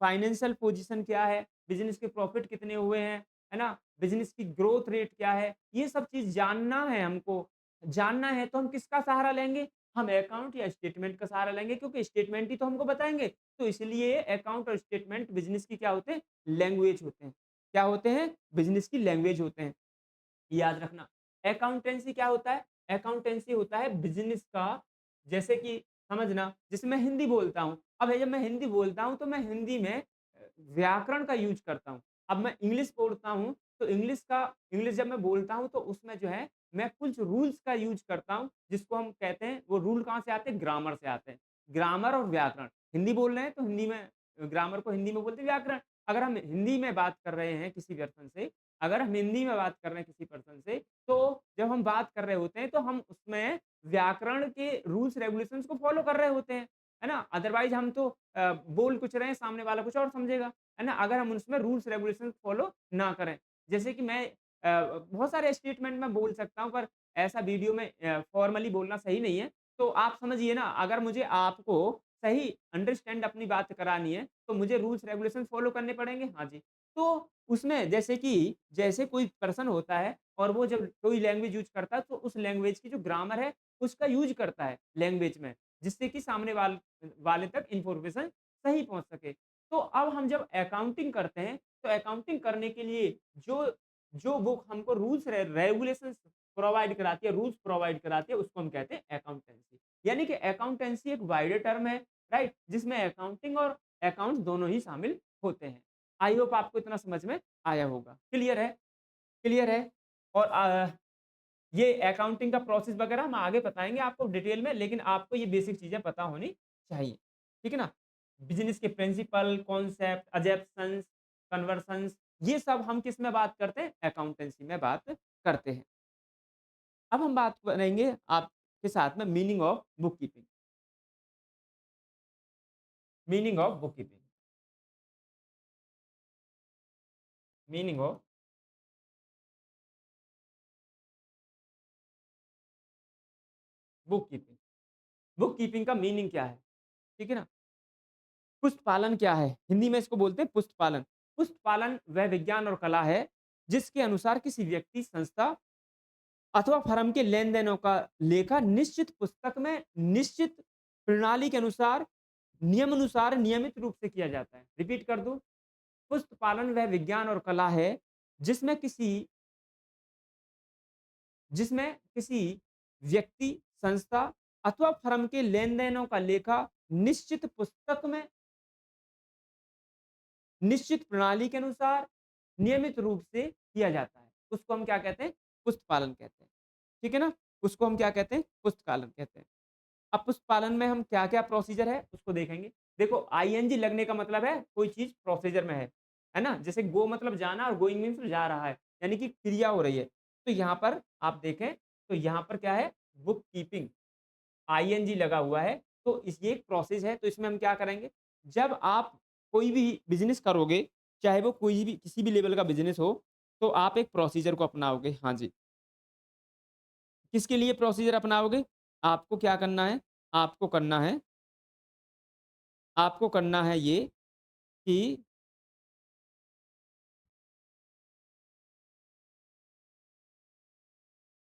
फाइनेंशियल पोजीशन क्या है? बिज़नेस के प्रॉफ़िट कितने हुए हैं? है ना? बिज़नेस की ग्रोथ रेट क्या है? ये सब चीज़ जानना है हमको। जानना है तो हम किसका सहारा लेंगे? हम अकाउंट या स्टेटमेंट का सहारा लेंगे क्योंकि स्टेटमेंट ही तो हमको बताएँगे। तो इसलिए अकाउंट और स्टेटमेंट बिज़नेस की क्या होते हैं? लैंग्वेज होते हैं। क्या होते हैं? बिज़नेस की लैंग्वेज होते हैं। याद रखना। अकाउंटेंसी क्या होता है? अकाउंटेंसी होता है बिज़नेस का जैसे कि समझना, जैसे मैं हिंदी बोलता हूँ। अब जब मैं हिंदी बोलता हूँ तो मैं हिंदी में व्याकरण का यूज़ करता हूँ। अब मैं इंग्लिश बोलता हूँ तो इंग्लिश जब मैं बोलता हूँ तो उसमें जो है मैं कुछ रूल्स का यूज़ करता हूँ, जिसको हम कहते हैं वो रूल कहाँ से आते हैं? ग्रामर से आते हैं। ग्रामर और व्याकरण, हिंदी बोल रहे हैं तो हिंदी में ग्रामर को हिंदी में बोलते हैं व्याकरण। अगर हम हिंदी में बात कर रहे हैं किसी पर्सन से, अगर हम हिंदी में बात कर रहे हैं किसी पर्सन से, तो जब हम बात कर रहे होते हैं तो हम उसमें व्याकरण के रूल्स रेगुलेशंस को फॉलो कर रहे होते हैं, है ना? अदरवाइज़ हम तो बोल कुछ रहे हैं, सामने वाला कुछ और समझेगा, है ना? अगर हम उसमें रूल्स रेगुलेशंस फॉलो ना करें। जैसे कि मैं बहुत सारे स्टेटमेंट मैं बोल सकता हूँ पर ऐसा वीडियो में फॉर्मली बोलना सही नहीं है। तो आप समझिए ना अगर मुझे आपको सही अंडरस्टैंड अपनी बात करानी है, तो मुझे रूल्स रेगुलेशन फॉलो करने पड़ेंगे। हाँ जी। तो उसमें जैसे कोई पर्सन होता है और वो जब कोई लैंग्वेज यूज़ करता है तो उस लैंग्वेज की जो ग्रामर है, उसका यूज़ करता है लैंग्वेज में, जिससे कि सामने वाले तक इन्फॉर्मेशन सही पहुँच सके। तो अब हम जब अकाउंटिंग करते हैं, तो अकाउंटिंग करने के लिए जो जो बुक हमको रूल्स रेगुलेशंस प्रोवाइड कराती है, रूल्स प्रोवाइड कराती है, उसको हम कहते हैं अकाउंटेंसी। यानी कि अकाउंटेंसी एक वाइडर टर्म है, राइट? जिसमें अकाउंटिंग और अकाउंट्स दोनों ही शामिल होते हैं। आई होप आपको इतना समझ में आया होगा। क्लियर है? क्लियर है? और ये अकाउंटिंग का प्रोसेस वगैरह हम आगे बताएँगे आपको डिटेल में, लेकिन आपको ये बेसिक चीज़ें पता होनी चाहिए। ठीक है ना? बिज़नेस के प्रिंसिपल, कॉन्सेप्ट, अजम्पशन्स, कन्वर्शंस, ये सब हम किस में बात करते हैं? अकाउंटेंसी में बात करते हैं। अब हम बात करेंगे आपके साथ में meaning of book keeping. Meaning of book keeping. Meaning of book keeping. Book keeping का मीनिंग क्या है? ठीक है ना? पुस्त पालन क्या है? हिंदी में इसको बोलते हैं पुस्त पालन। पुस्त पालन वह विज्ञान और कला है, जिसके अनुसार किसी व्यक्ति, संस्था अथवा फर्म के लेन-देनों का लेखा निश्चित पुस्तक में निश्चित प्रणाली के अनुसार, नियमानुसार नियमित रूप से किया जाता है। रिपीट कर दूँ, पुस्त पालन वह विज्ञान और कला है, जिसमें किसी जिसमें किसी व्यक्ति, संस्था अथवा फर्म के लेन-देनों का लेखा निश्चित पुस्तक में निश्चित प्रणाली के अनुसार नियमित रूप से किया जाता है। उसको हम क्या कहते हैं? पुस्त पालन कहते हैं। ठीक है ना? उसको हम क्या कहते हैं? पुस्त पालन कहते हैं। अब पुस्त पालन में हम क्या-क्या प्रोसीजर है उसको देखेंगे। देखो आईएनजी लगने का मतलब है कोई चीज़ प्रोसीजर में है ना? जैसे गो मतलब जाना और गोइंग मीन्स जा रहा है, यानी कि क्रिया हो रही है। तो यहाँ पर आप देखें तो यहाँ पर क्या है? बुक कीपिंग आईएनजी लगा हुआ है, तो इस ये एक प्रोसेस है, तो इसमें हम क्या करेंगे? जब आप कोई भी बिज़नेस करोगे, चाहे वो कोई भी किसी भी लेवल का बिज़नेस हो, तो आप एक प्रोसीजर को अपनाओगे। हाँ जी। किसके लिए प्रोसीजर अपनाओगे? आपको क्या करना है? आपको करना है आपको करना है ये कि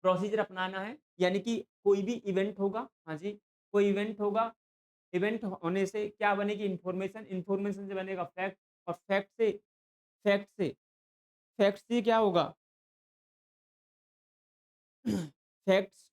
प्रोसीजर अपनाना है, यानी कि कोई भी इवेंट होगा हाँ जी, कोई इवेंट होगा, इवेंट होने से क्या बनेगी इन्फॉर्मेशन, इन्फॉर्मेशन से बनेगा फैक्ट और फैक्ट से फैक्ट से क्या होगा? फैक्ट्स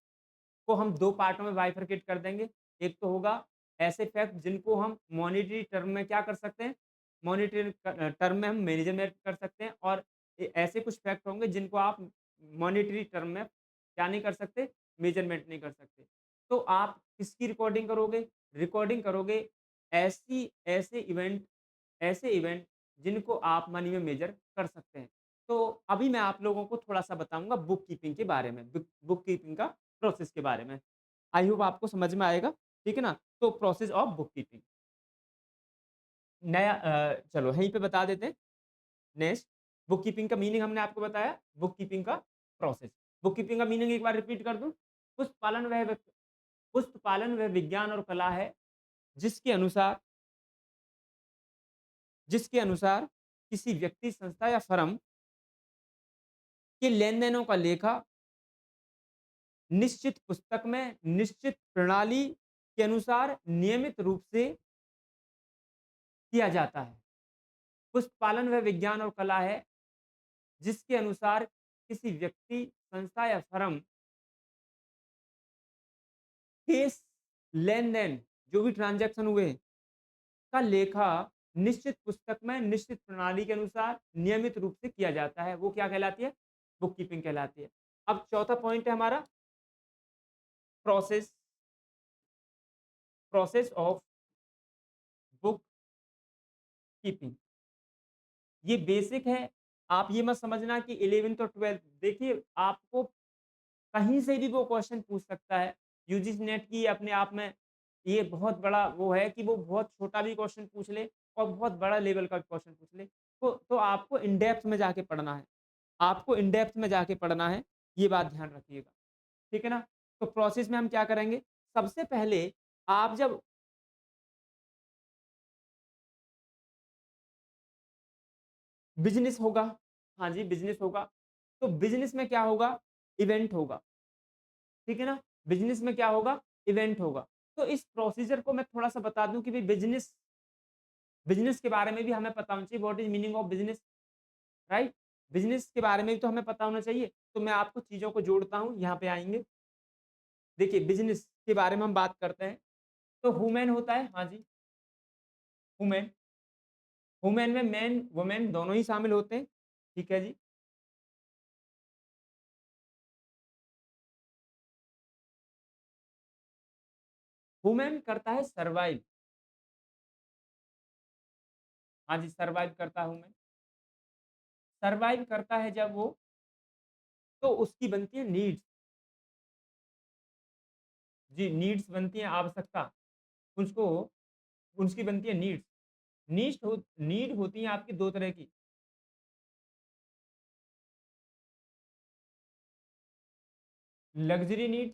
को हम 2 पार्टों में बाइफरकेट कर देंगे। एक तो होगा ऐसे फैक्ट जिनको हम मॉनेटरी टर्म में क्या कर सकते हैं, मॉनेटरी टर्म में हम मेज़रमेंट कर सकते हैं और ऐसे कुछ फैक्ट होंगे जिनको आप मॉनेटरी टर्म में क्या नहीं कर सकते, मेज़रमेंट नहीं कर सकते। तो आप किसकी रिकॉर्डिंग करोगे ऐसी ऐसे इवेंट जिनको आप मनी में मेज़र कर सकते हैं। तो अभी मैं आप लोगों को थोड़ा-सा बताऊँगा बुक कीपिंग के बारे में, बुक कीपिंग का प्रोसेस के बारे में। आई होप आपको समझ में आएगा, ठीक है ना? तो प्रोसेस ऑफ बुक कीपिंग चलो यहीं पे बता देते हैं। नेक्स्ट बुक कीपिंग का मीनिंग हमने आपको बताया, बुक कीपिंग का प्रोसेस। बुक कीपिंग का मीनिंग एक बार रिपीट कर दूँ, पुस्त पालन वह विज्ञान और कला है, जिसके अनुसार जिसके अनुसार किसी व्यक्ति, संस्था या फर्म के लेन-देनों का लेखा निश्चित पुस्तक में निश्चित प्रणाली के अनुसार नियमित रूप से किया जाता है। पुष्प पालन वह विज्ञान और कला है, जिसके अनुसार किसी व्यक्ति, संस्था या फर्म के लेन-देन जो भी ट्रांज़ैक्शन हुए का लेखा निश्चित पुस्तक में निश्चित प्रणाली के अनुसार नियमित रूप से किया जाता है। वो क्या कहलाती है? बुक कीपिंग कहलाती है। अब चौथा पॉइंट है हमारा process process of book keeping. ये बेसिक है। आप ये मत समझना कि 11th और 12th देखिए आपको कहीं से भी वो क्वेश्चन पूछ सकता है। यूजीसी नेट की अपने आप में ये बहुत बड़ा वो है कि वो बहुत छोटा भी क्वेश्चन पूछ ले और बहुत बड़ा लेवल का क्वेश्चन पूछ ले। तो आपको इन डेप्थ में जाके पढ़ना है। आपको इन डेप्थ में जाके पढ़ना है, ये बात ध्यान रखिएगा। ठीक है ना? तो प्रोसेस में हम क्या करेंगे? सबसे पहले आप जब बिज़नेस होगा, हाँ जी, बिज़नेस होगा। तो बिज़नेस में क्या होगा? इवेंट होगा। ठीक है ना? बिज़नेस में क्या होगा? इवेंट होगा। तो इस प्रोसीजर को मैं थोड़ा-सा बता दूँ कि भई बिज़नेस बिज़नेस के बारे में भी हमें पता होना चाहिए, what is meaning of business, right? Business के बारे में भी तो हमें पता होना चाहिए। तो मैं आपको चीज़ों को जोड़ता हूँ, यहाँ पे आएँगे। देखिए बिज़नेस के बारे में हम बात करते हैं, तो वूमेन होता है, हाँ जी, वूमेन। वूमेन में मेन, वुमेन दोनों ही शामिल होते हैं। ठीक है जी। वूमेन करता है सर्वाइव, हाँ जी, सर्वाइव करता है वूमेन। सर्वाइव करता है जब वो, तो उसकी बनती है नीड्स। जी, नीड्स बनती हैं, आवश्यकता। उसको उसकी बनती है नीड्स। नीड होती हैं आपकी 2 तरह की, लग्ज़री नीड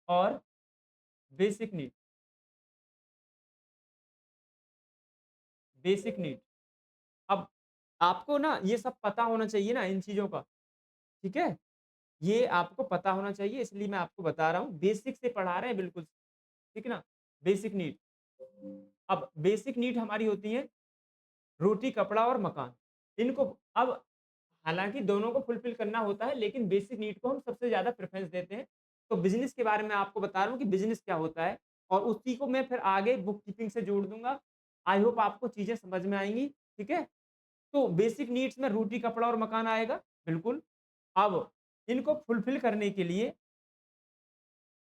और बेसिक नीड। Basic need. अब आपको ना ये सब पता होना चाहिए ना इन चीज़ों का, ठीक है? ये आपको पता होना चाहिए इसलिए मैं आपको बता रहा हूँ, बेसिक से पढ़ा रहे हैं बिल्कुल, ठीक है ना? Basic need. अब बेसिक नीड हमारी होती है रोटी, कपड़ा और मकान। इनको अब हालाँकि दोनों को फुलफ़िल करना होता है, लेकिन बेसिक नीड को हम सबसे ज़्यादा प्रेफ़रेंस देते हैं। तो बिज़नेस के बारे में आपको बता रहा हूँ कि बिज़नेस क्या होता है और उसी को मैं फिर आगे बुक कीपिंग से जोड़ दूँगा। आई होप आपको चीज़ें समझ में आएँगी, ठीक है? तो बेसिक नीड्स में रोटी, कपड़ा और मकान आएगा, बिल्कुल। अब इनको फुलफ़िल करने के लिए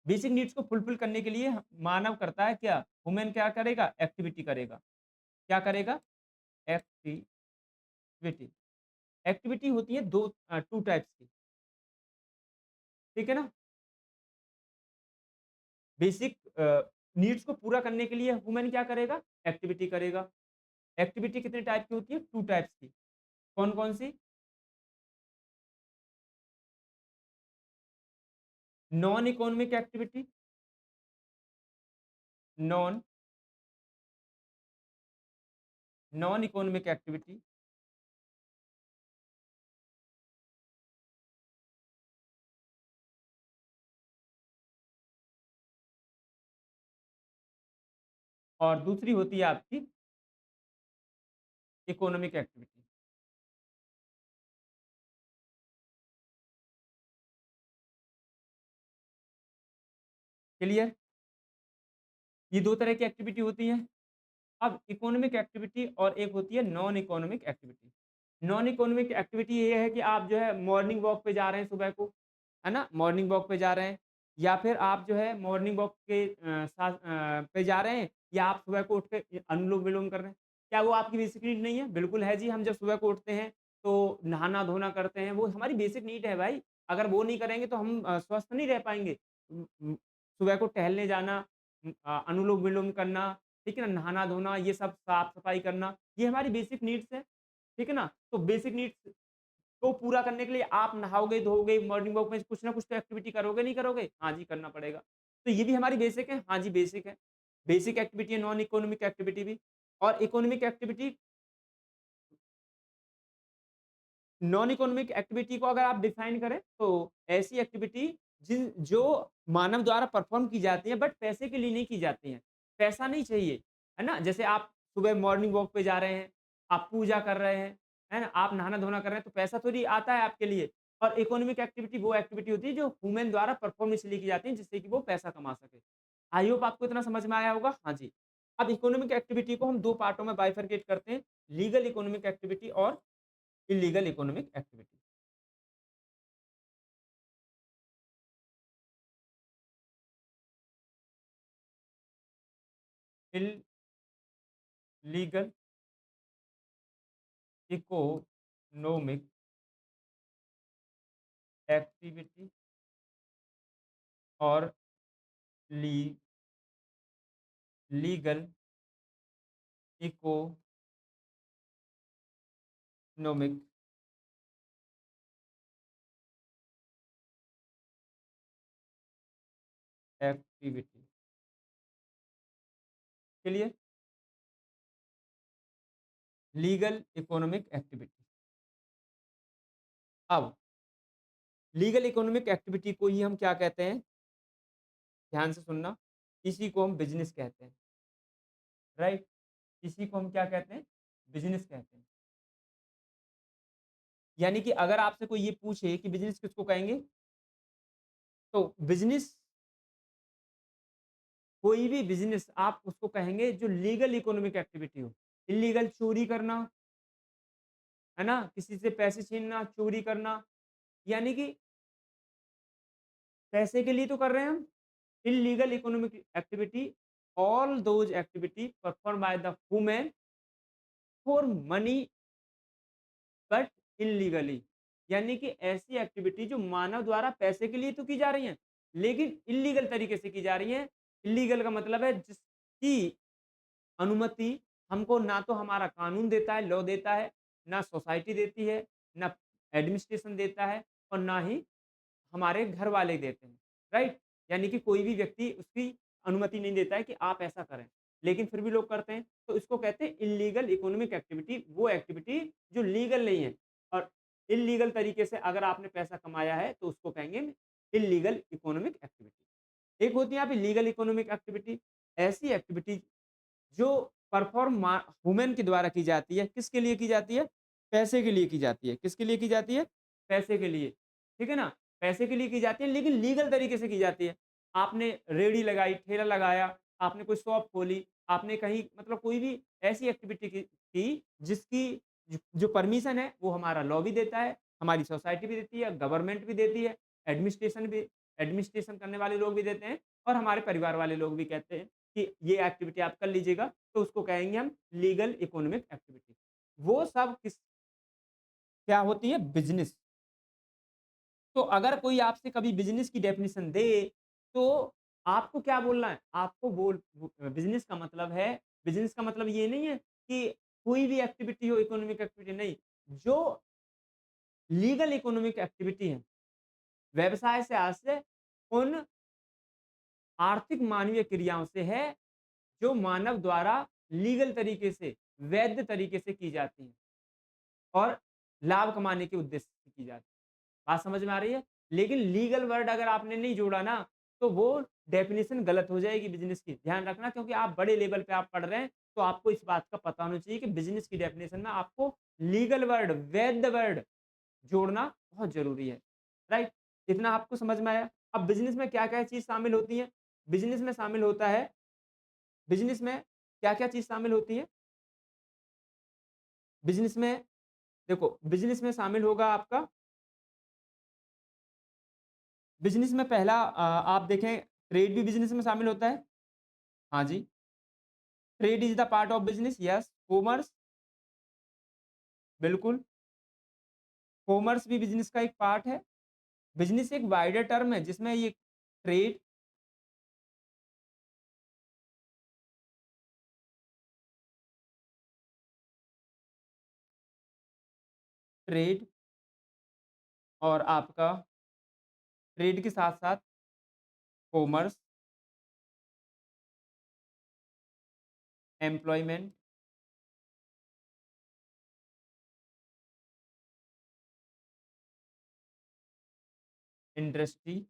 बेसिक नीड्स को फुलफ़िल करने के लिए मानव करता है क्या? वुमेन क्या करेगा? एक्टिविटी करेगा। क्या करेगा? एक्टिविटी। एक्टिविटी होती है 2 टाइप्स की, ठीक है ना? बेसिक नीड्स को पूरा करने के लिए वुमेन क्या करेगा? एक्टिविटी करेगा। एक्टिविटी कितने टाइप की होती है? 2 टाइप्स की। कौन-कौन सी? Non economic activity, non non economic activity और दूसरी होती है आपकी इकोनॉमिक एक्टिविटी। क्लियर? ये 2 तरह की एक्टिविटी होती हैं। अब इकोनॉमिक एक्टिविटी और एक होती है non economic activity. Non economic activity ये है कि आप जो है मॉर्निंग वॉक पे जा रहे हैं सुबह को, है ना? मॉर्निंग वॉक पे जा रहे हैं या फिर आप जो है मॉर्निंग वॉक के साथ पे जा रहे हैं या आप सुबह को उठ के अनुलोम-विलोम कर रहे हैं। क्या वो आपकी बेसिक नीड नहीं है? बिल्कुल है जी, हम जब सुबह को उठते हैं तो नहाना-धोना करते हैं, वो हमारी बेसिक नीड है भाई। अगर वो नहीं करेंगे तो हम स्वस्थ नहीं रह पाएँगे। सुबह को टहलने जाना, अनुलोम-विलोम करना, ठीक है ना? नहाना-धोना ये सब साफ-सफाई करना, ये हमारी बेसिक नीड्स हैं, ठीक है ना? तो बेसिक नीड्स को पूरा करने के लिए आप नहाओगे, धोओगे, मॉर्निंग वॉक में कुछ ना कुछ तो एक्टिविटी करोगे, नहीं करोगे? हाँ जी, करना पड़ेगा। तो ये भी हमारी बेसिक है? हाँ जी, बेसिक है। बेसिक एक्टिविटी है, नॉन इकोनॉमिक एक्टिविटी भी और economic activity non economic activity को अगर आप डिफाइन करें तो ऐसी एक्टिविटी जिन जो मानव द्वारा परफॉर्म की जाती है बट पैसे के लिए नहीं की जाती हैं। पैसा नहीं चाहिए, है ना? जैसे आप सुबह मॉर्निंग वॉक पे जा रहे हैं, आप पूजा कर रहे हैं, है ना? आप नहाना-धोना कर रहे हैं तो पैसा थोड़ी आता है आपके लिए और इकोनॉमिक एक्टिविटी वो एक्टिविटी होती है जो ह्यूमन द्वारा परफॉर्म इसलिए की जाती है जिससे कि वो पैसा कमा सके। आई होप आपको इतना समझ में आया होगा? हाँ जी। अब इकोनॉमिक एक्टिविटी को हम 2 पार्टों में बाइफरकेट करते हैं, लीगल इकोनॉमिक एक्टिविटी और illegal economic activity. Illegal economic activity और ली legal economic activity. Clear? Legal economic activity. अब लीगल इकोनॉमिक एक्टिविटी को ही हम क्या कहते हैं? ध्यान से सुनना, इसी को हम बिज़नेस कहते हैं, राइट? इसी को हम क्या कहते हैं? बिज़नेस कहते हैं। यानी कि अगर आपसे कोई ये पूछे कि बिज़नेस किसको कहेंगे? तो बिज़नेस, कोई भी बिज़नेस आप उसको कहेंगे जो लीगल इकोनॉमिक एक्टिविटी हो। इल्लीगल चोरी करना, है ना? किसी से पैसे छीनना, चोरी करना, यानी कि पैसे के लिए तो कर रहे हैं हम। Illegal economic activity, all those activity perform by the women for money but illegally. यानी कि ऐसी एक्टिविटी जो मानव द्वारा पैसे के लिए तो की जा रही हैं, लेकिन इल्लीगल तरीके से की जा रही हैं। इल्लीगल का मतलब है जिसकी अनुमति हमको ना तो हमारा कानून देता है, लॉ देता है, ना सोसाइटी देती है, ना एडमिनिस्ट्रेशन देता है और ना ही हमारे घर वाले देते हैं, राइट? यानी कि कोई भी व्यक्ति उसकी अनुमति नहीं देता है कि आप ऐसा करें, लेकिन फिर भी लोग करते हैं, तो इसको कहते हैं इल्लीगल इकोनॉमिक एक्टिविटी, वो एक्टिविटी जो लीगल नहीं है। और इल्लीगल तरीके से अगर आपने पैसा कमाया है, तो उसको कहेंगे इल्लीगल इकोनॉमिक एक्टिविटी। एक होती है यहाँ पे लीगल इकोनॉमिक एक्टिविटी, ऐसी एक्टिविटी जो परफॉर्म वुमेन के द्वारा की जाती है। किसके लिए की जाती है? पैसे के लिए की जाती है। किसके लिए की जाती है? पैसे के लिए। ठीक है ना? पैसे के लिए की जाती है, लेकिन लीगल तरीके से की जाती है। आपने रेहड़ी लगाई, ठेला लगाया, आपने कोई शॉप खोली, आपने कहीं मतलब कोई भी ऐसी एक्टिविटी की जिसकी जो परमिशन है वो हमारा लॉ भी देता है, हमारी सोसाइटी भी देती है, गवर्नमेंट भी देती है, एडमिनिस्ट्रेशन करने वाले लोग भी देते हैं और हमारे परिवार वाले लोग भी कहते हैं कि ये एक्टिविटी आप कर लीजिएगा, तो उसको कहेंगे हम लीगल इकोनॉमिक एक्टिविटी। वो सब क्या होती है? बिज़नेस। तो अगर कोई आपसे कभी बिज़नेस की डेफिनिशन दे, तो आपको क्या बोलना है? आपको बिज़नेस का मतलब ये नहीं है कि कोई भी एक्टिविटी हो, इकोनॉमिक एक्टिविटी नहीं। जो लीगल इकोनॉमिक एक्टिविटी है, व्यवसाय से आशय उन आर्थिक मानवीय क्रियाओं से है जो मानव द्वारा लीगल तरीके से, वैध तरीके से की जाती हैं और लाभ कमाने के उद्देश्य से की जाती है। बात समझ में आ रही है? लेकिन लीगल वर्ड अगर आपने नहीं जोड़ा ना, तो वो डेफिनिशन गलत हो जाएगी बिज़नेस की। ध्यान रखना, क्योंकि आप बड़े लेवल पे आप पढ़ रहे हैं, तो आपको इस बात का पता होना चाहिए कि बिज़नेस की डेफिनिशन में आपको लीगल वर्ड, वैध वर्ड जोड़ना बहुत ज़रूरी है। राइट? इतना आपको समझ में आया? अब बिज़नेस में क्या-क्या चीज़ शामिल होती है? बिज़नेस में शामिल होता है, बिज़नेस में क्या-क्या चीज़ शामिल होती है? बिज़नेस में देखो, बिज़नेस में शामिल होगा आपका, बिज़नेस में पहला आप देखें, ट्रेड भी बिज़नेस में शामिल होता है। हाँ जी, trade is the part of business, yes. Commerce, बिल्कुल, कॉमर्स भी बिज़नेस का एक पार्ट है। बिज़नेस एक वाइडर टर्म है जिसमें ये ट्रेड ट्रेड और आपका ट्रेड के साथ-साथ कॉमर्स, एम्प्लॉयमेंट, इंडस्ट्री,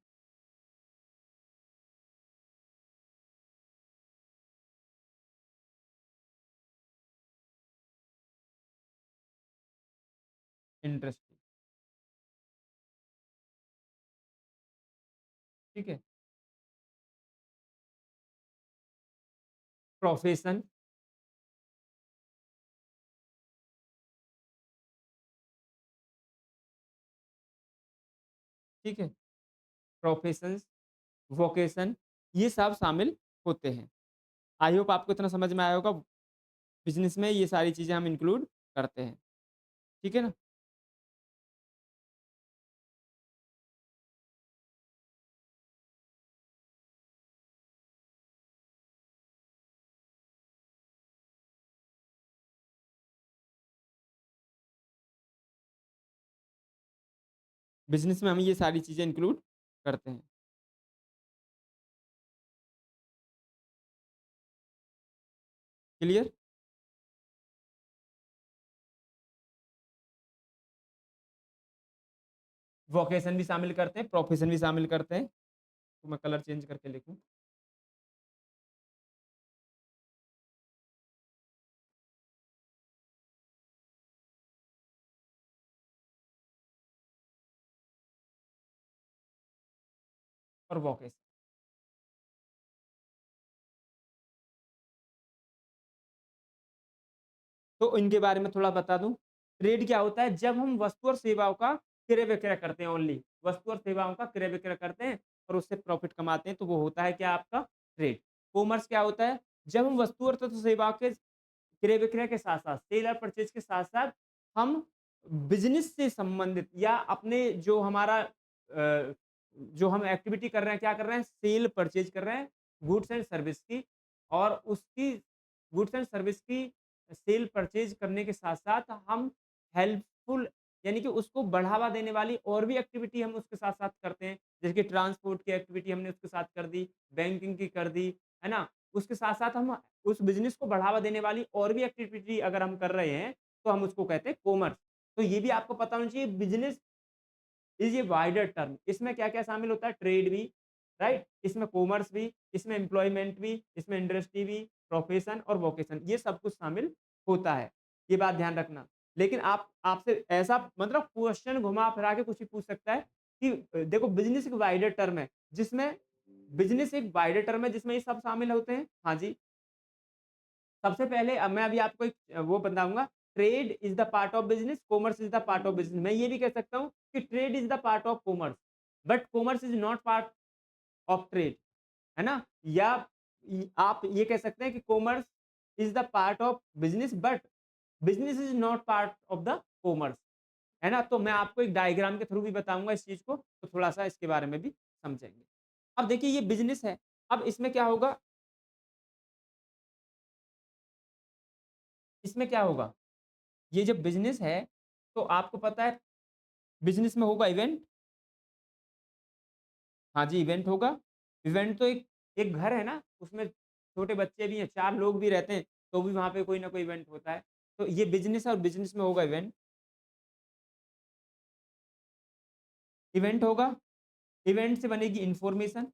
इंडस्ट्री, ठीक है? प्रोफ़ेशन, ठीक है? प्रोफ़ेशंस, वोकेशन, ये सब शामिल होते हैं। आई होप आपको इतना समझ में आया होगा। बिज़नेस में ये सारी चीज़ें हम इंक्लूड करते हैं, ठीक है ना? बिज़नेस में हम ये सारी चीज़ें इंक्लूड करते हैं। क्लियर? वोकेशन भी शामिल करते हैं, प्रोफ़ेशन भी शामिल करते हैं। तो मैं कलर चेंज करके लिखूँ और वोकेशन। तो इनके बारे में थोड़ा बता दूँ। ट्रेड क्या होता है? जब हम वस्तु और सेवाओं का क्रय-विक्रय करते हैं ओनली, वस्तु और सेवाओं का क्रय-विक्रय करते हैं और उससे प्रॉफ़िट कमाते हैं, तो वो होता है क्या आपका ट्रेड। कॉमर्स क्या होता है? जब हम वस्तु और तथा सेवाओं के क्रय-विक्रय के साथ-साथ, सेल और परचेज़ के साथ-साथ हम बिज़नेस से संबंधित या अपने जो हमारा जो हम एक्टिविटी कर रहे हैं, क्या कर रहे हैं? सेल परचेज़ कर रहे हैं, गुड्स एंड सर्विस की और उसकी गुड्स एंड सर्विस की सेल परचेज़ करने के साथ-साथ हम हेल्पफुल यानी कि उसको बढ़ावा देने वाली और भी एक्टिविटी हम उसके साथ-साथ करते हैं। जैसे कि ट्रांसपोर्ट की एक्टिविटी हमने उसके साथ कर दी, बैंकिंग की कर दी, है ना? उसके साथ-साथ हम उस बिज़नेस को बढ़ावा देने वाली और भी एक्टिविटी अगर हम कर रहे हैं, तो हम उसको कहते हैं कॉमर्स। तो ये भी आपको पता होना चाहिए business is a wider term. इसमें क्या-क्या शामिल होता है? ट्रेड भी, राइट? इसमें कॉमर्स भी, इसमें एम्प्लॉयमेंट भी, इसमें इंडस्ट्री भी, प्रोफेशन और वोकेशन ये सब कुछ शामिल होता है। ये बात ध्यान रखना। लेकिन आप आपसे ऐसा मतलब क्वेश्चन घुमा-फिरा के कुछ भी पूछ सकता है कि देखो बिज़नेस एक वाइडर टर्म है, जिसमें बिज़नेस एक वाइडर टर्म है जिसमें ये सब शामिल होते हैं। हाँ जी। सबसे पहले मैं अभी आपको एक वो बताऊँगा, trade is the part of business, commerce is the part of business. मैं ये भी कह सकता हूँ कि trade is the part of commerce, but commerce is not part of trade, है ना? या आप ये कह सकते हैं कि commerce is the part of business but business is not part of the commerce, है ना? तो मैं आपको एक डायग्राम के थ्रू भी बताऊँगा इस चीज़ को, तो थोड़ा-सा इसके बारे में भी समझेंगे। अब देखिए ये बिज़नेस है, अब इसमें क्या होगा इसमें क्या होगा? ये जब बिज़नेस है, तो आपको पता है बिज़नेस में होगा इवेंट। हाँ जी, इवेंट होगा। इवेंट तो एक एक घर है ना, उसमें छोटे बच्चे भी हैं, 4 लोग भी रहते हैं, तो भी वहाँ पे कोई ना कोई इवेंट होता है। तो ये बिज़नेस है और बिज़नेस में होगा इवेंट। इवेंट होगा, इवेंट से बनेगी इन्फॉर्मेशन,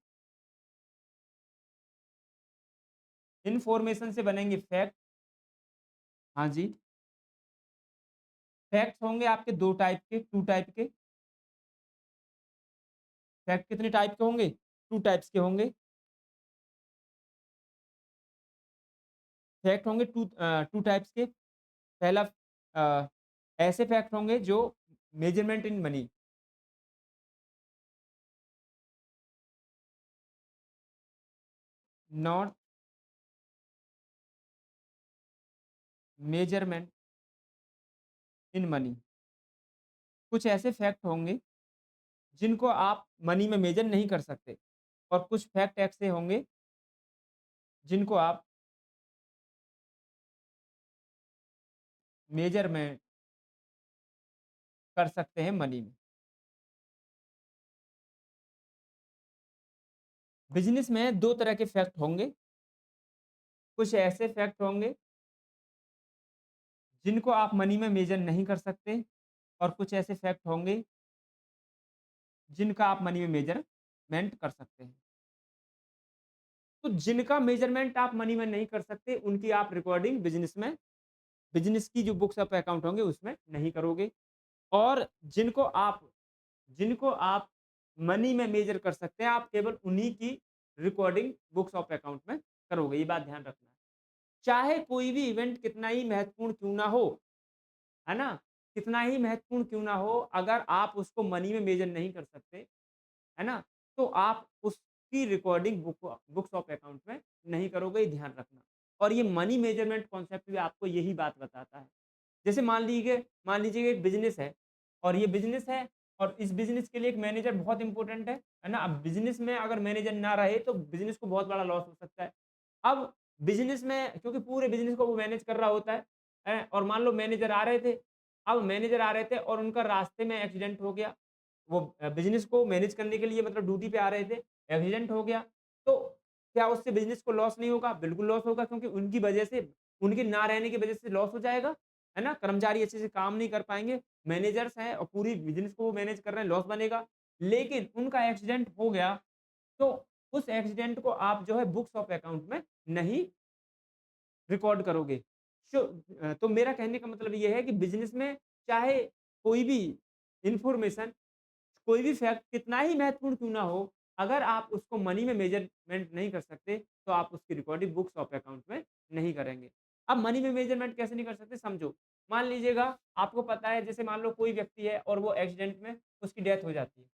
इन्फॉर्मेशन से बनेंगे फैक्ट। हाँ जी, फैक्ट्स होंगे आपके 2 टाइप के, 2 टाइप के। फैक्ट कितने टाइप के होंगे? 2 टाइप्स के होंगे। फैक्ट होंगे 2 टाइप्स के। पहला अ, ऐसे फैक्ट होंगे जो measurement in money, not measurement in money. कुछ ऐसे फैक्ट होंगे जिनको आप मनी में मेजर नहीं कर सकते और कुछ फैक्ट ऐसे होंगे जिनको आप मेजरमेंट कर सकते हैं मनी में। बिज़नेस में 2 तरह के फैक्ट होंगे, कुछ ऐसे फैक्ट होंगे जिनको आप मनी में मेजर नहीं कर सकते और कुछ ऐसे फैक्ट होंगे जिनका आप मनी में मेजरमेंट कर सकते हैं। तो जिनका मेजरमेंट आप मनी में नहीं कर सकते, उनकी आप रिकॉर्डिंग बिज़नेस की जो बुक्स ऑफ अकाउंट होंगे उसमें नहीं करोगे और जिनको आप मनी में मेजर कर सकते हैं, आप केवल उन्हीं की रिकॉर्डिंग बुक्स ऑफ अकाउंट में करोगे, ये बात ध्यान रखना है। चाहे कोई भी इवेंट कितना ही महत्वपूर्ण क्यों ना हो, है ना? कितना ही महत्वपूर्ण क्यों ना हो, अगर आप उसको मनी में मेजर नहीं कर सकते, है ना? तो आप की रिकॉर्डिंग बुक्स ऑफ अकाउंट में नहीं करोगे, ये ध्यान रखना। और ये मनी मेजरमेंट कॉन्सेप्ट भी आपको यही बात बताता है। जैसे मान लीजिए एक बिज़नेस है और ये बिज़नेस है और इस बिज़नेस के लिए एक मैनेजर बहुत इम्पोर्टेंट है ना? अब बिज़नेस में अगर मैनेजर ना रहे तो बिज़नेस को बहुत बड़ा लॉस हो सकता है। अब बिज़नेस में क्योंकि पूरे बिज़नेस को वो मैनेज कर रहा होता है? और मान लो मैनेजर आ रहे थे, अब मैनेजर आ रहे थे और उनका रास्ते में एक्सीडेंट हो गया। वो बिज़नेस को मैनेज करने के लिए मतलब ड्यूटी पे आ रहे थे, एक्सीडेंट हो गया, तो क्या उससे बिज़नेस को लॉस नहीं होगा? बिल्कुल लॉस होगा क्योंकि उनकी वजह से उनके ना रहने की वजह से लॉस हो जाएगा, है ना? कर्मचारी अच्छे से काम नहीं कर पाएँगे, मैनेजर्स हैं और पूरी बिज़नेस को वो मैनेज कर रहे हैं, लॉस बनेगा। लेकिन उनका एक्सीडेंट हो गया, तो उस एक्सीडेंट को आप जो है बुक्स ऑफ अकाउंट में नहीं रिकॉर्ड करोगे। तो मेरा कहने का मतलब ये है कि बिज़नेस में चाहे कोई भी इन्फॉर्मेशन, कोई भी फैक्ट कितना ही महत्वपूर्ण क्यों ना हो, अगर आप उसको मनी में मेजरमेंट नहीं कर सकते, तो आप उसकी रिकॉर्डिंग बुक्स ऑफ अकाउंट में नहीं करेंगे। अब मनी में मेजरमेंट कैसे नहीं कर सकते समझो। मान लीजिएगा आपको पता है जैसे मान लो कोई व्यक्ति है और वो एक्सीडेंट में उसकी डेथ हो जाती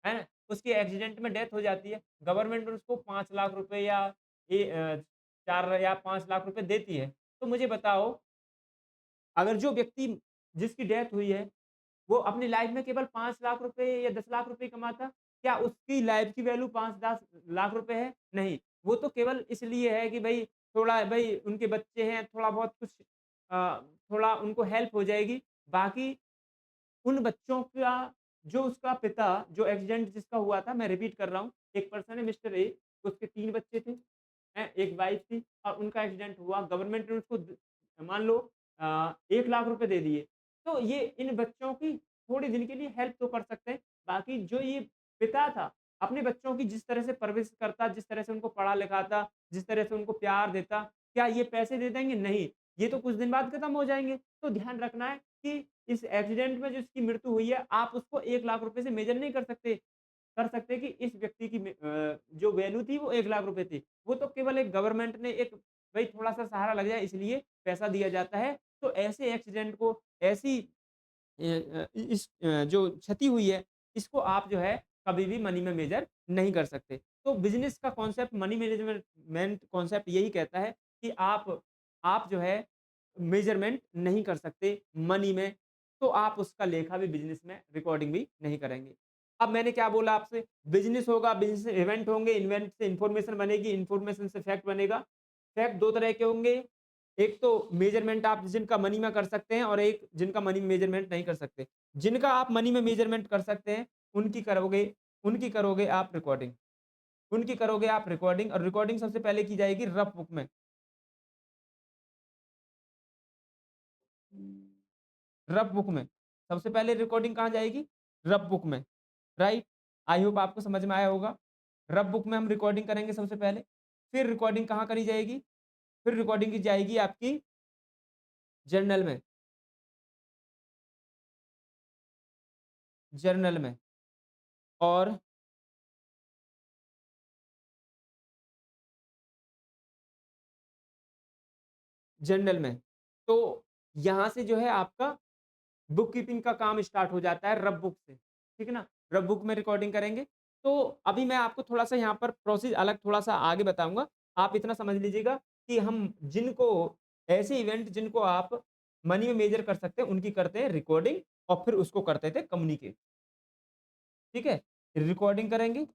है ना? उसकी एक्सीडेंट में डेथ हो जाती है, गवर्नमेंट उसको 5 लाख रुपए या 4 या 5 लाख रुपए देती है। तो मुझे बताओ अगर जो व्यक्ति जिसकी डेथ हुई है वो अपनी लाइफ में केवल 5 लाख रुपए या 10 लाख रुपए कमाता, क्या उसकी लाइफ की वैल्यू 5-10 लाख रुपए है? नहीं, वो तो केवल इसलिए है कि भई थोड़ा भई उनके बच्चे हैं, थोड़ा बहुत कुछ थोड़ा उनको हेल्प हो जाएगी। बाकी उन बच्चों का जो उसका पिता जो एक्सीडेंट जिसका हुआ था, मैं रिपीट कर रहा हूँ, एक पर्सन है मिस्टर ए, उसके 3 बच्चे थे, हैं? 1 वाइफ थी और उनका एक्सीडेंट हुआ, गवर्नमेंट ने उसको मान लो 1 लाख रुपए दे दिए। तो ये इन बच्चों की थोड़े दिन के लिए हेल्प तो कर सकते हैं, बाकी जो ये पिता था, अपने बच्चों की जिस तरह से परवरिश करता, जिस तरह से उनको पढ़ा-लिखाता, जिस तरह से उनको प्यार देता, क्या ये पैसे दे देंगे? नहीं, ये तो कुछ दिन बाद खत्म हो जाएँगे। तो ध्यान रखना है कि इस एक्सीडेंट में जो इसकी मृत्यु हुई है, आप उसको 1 लाख रुपए से मेज़र नहीं कर सकते कि इस व्यक्ति की जो वैल्यू थी वो 1 लाख रुपए थी। वो तो केवल एक गवर्नमेंट ने एक भई थोड़ा-सा सहारा लग जाए इसलिए पैसा दिया जाता है। तो ऐसे एक्सीडेंट को ऐसी जो क्षति हुई है, इसको आप जो है कभी भी मनी में मेज़र नहीं कर सकते। तो बिज़नेस का कॉन्सेप्ट मनी मैनेजमेंट कॉन्सेप्ट यही कहता है कि आप जो है मेज़रमेंट नहीं कर सकते मनी में, तो आप उसका लेखा भी बिज़नेस में रिकॉर्डिंग भी नहीं करेंगे। अब मैंने क्या बोला आपसे, बिज़नेस होगा, बिज़नेस से इवेंट होंगे, इवेंट से इन्फॉर्मेशन बनेगी, इन्फॉर्मेशन से फैक्ट बनेगा। फैक्ट 2 तरह के होंगे, एक तो मेज़रमेंट आप जिनका मनी में कर सकते हैं और एक जिनका मनी में मेज़रमेंट नहीं कर सकते। जिनका आप मनी में मेज़रमेंट कर सकते हैं, उनकी करोगे आप रिकॉर्डिंग। उनकी करोगे आप रिकॉर्डिंग और रिकॉर्डिंग सबसे पहले की जाएगी रफ बुक में। रफ बुक में। सबसे पहले रिकॉर्डिंग कहाँ जाएगी? रफ बुक में, राइट? आई होप आपको समझ में आया होगा। रफ बुक में हम रिकॉर्डिंग करेंगे सबसे पहले, फिर रिकॉर्डिंग कहाँ करी जाएगी? फिर रिकॉर्डिंग की जाएगी आपकी जर्नल में, जर्नल में और जर्नल में। तो यहाँ से जो है आपका बुक कीपिंग का काम स्टार्ट हो जाता है रफ बुक से, ठीक है ना? रफ बुक में रिकॉर्डिंग करेंगे। तो अभी मैं आपको थोड़ा-सा यहाँ पर प्रोसेस अलग थोड़ा-सा आगे बताऊँगा। आप इतना समझ लीजिएगा कि हम जिनको ऐसे इवेंट जिनको आप मनी में मेजर कर सकते हैं, उनकी करते हैं रिकॉर्डिंग और फिर उसको करते थे कम्युनिकेट, ठीक है? रिकॉर्डिंग करेंगे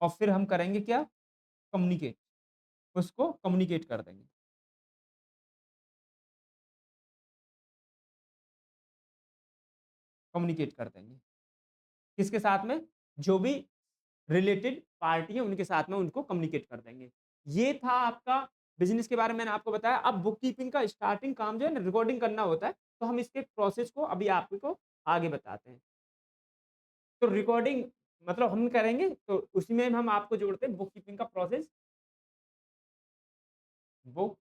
और फिर हम करेंगे क्या? कम्युनिकेट, उसको कम्युनिकेट कर देंगे, कम्युनिकेट कर देंगे। किसके साथ में? जो भी रिलेटेड पार्टी है उनके साथ में उनको कम्युनिकेट कर देंगे। ये था आपका बिज़नेस के बारे में मैंने आपको बताया। अब बुक कीपिंग का स्टार्टिंग काम जो है ना रिकॉर्डिंग करना होता है, तो हम इसके प्रोसेस को अभी आपको आगे बताते हैं। तो रिकॉर्डिंग मतलब हम करेंगे तो उसी में हम आपको जोड़ते हैं बुक कीपिंग का प्रोसेस, बुक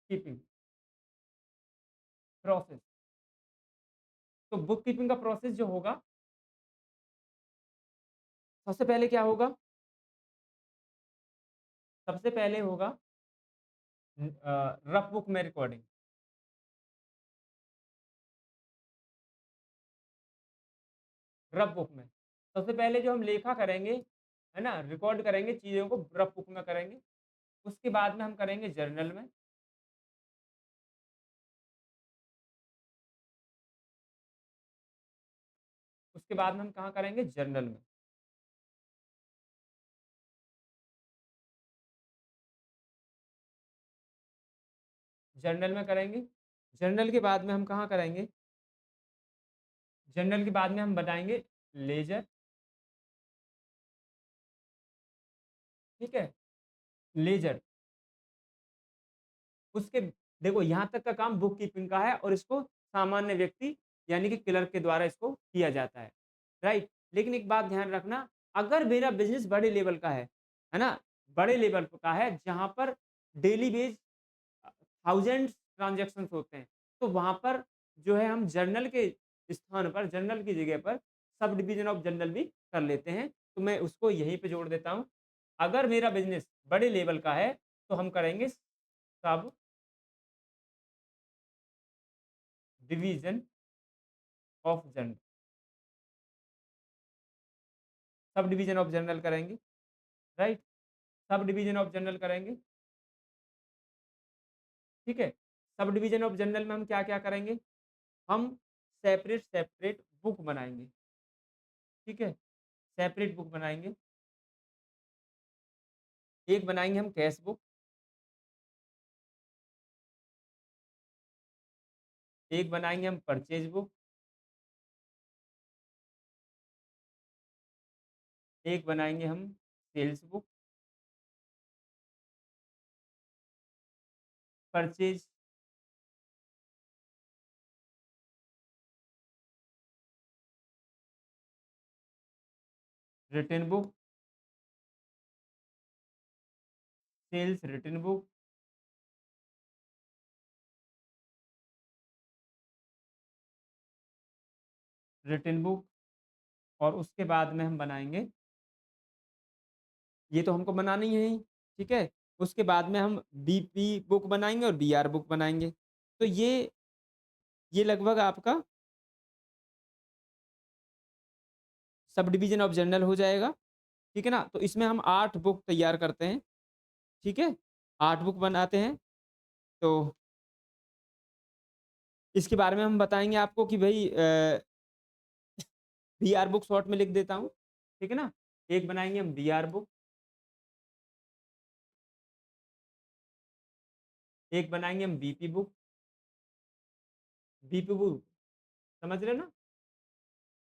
कीपिंग प्रोसेस। तो बुक कीपिंग का प्रोसेस जो होगा, सबसे पहले क्या होगा? सबसे पहले होगा रफ बुक में रिकॉर्डिंग। रफ बुक में। सबसे पहले जो हम लेखा करेंगे, है ना? रिकॉर्ड करेंगे चीज़ों को रफ बुक में करेंगे। उसके बाद में हम करेंगे जर्नल में। उसके बाद में हम कहाँ करेंगे? जर्नल में। जर्नल में करेंगे। जर्नल के बाद में हम कहाँ करेंगे? जर्नल के बाद में हम बनाएँगे लेजर, ठीक है? लेजर। उसके देखो यहाँ तक का काम बुक कीपिंग का है और इसको सामान्य व्यक्ति यानी कि क्लर्क के द्वारा इसको किया जाता है? लेकिन एक बात ध्यान रखना, अगर मेरा बिज़नेस बड़े लेवल का है ना? बड़े लेवल का है जहाँ पर डेली बेस थाउज़ेंड्स ट्रांज़ैक्शंस होते हैं, तो वहाँ पर जो है हम जर्नल के स्थान पर, जर्नल की जगह पर सब डिवीज़न ऑफ जर्नल भी कर लेते हैं। तो मैं उसको यहीं पे जोड़ देता हूँ। अगर मेरा बिज़नेस बड़े लेवल का है, तो हम करेंगे subdivision of journal, subdivision of journal करेंगे, right? Subdivision of journal करेंगे, ठीक है? सब डिवीज़न ऑफ जर्नल में हम क्या-क्या करेंगे? हम सेपरेट-सेपरेट बुक बनाएँगे, ठीक है? सेपरेट बुक बनाएँगे। एक बनाएँगे हम कैश बुक, एक बनाएँगे हम परचेज़ बुक, एक बनाएँगे हम sales book, purchase return book, sales return book, return book और उसके बाद में हम बनाएँगे ये तो हमको बनाना ही है ही, ठीक है? उसके बाद में हम बीपी बुक बनाएँगे और बीआर बुक बनाएँगे। तो ये लगभग आपका सब डिवीज़न ऑफ जर्नल हो जाएगा, ठीक है ना? तो इसमें हम 8 बुक तैयार करते हैं, ठीक है? 8 बुक बनाते हैं, तो इसके बारे में हम बताएँगे आपको कि भई बीआर बुक शॉर्ट में लिख देता हूँ, ठीक है ना? एक बनाएँगे हम बीआर बुक, एक बनाएँगे हम बीपी बुक, बीपी बुक समझ रहे हो ना?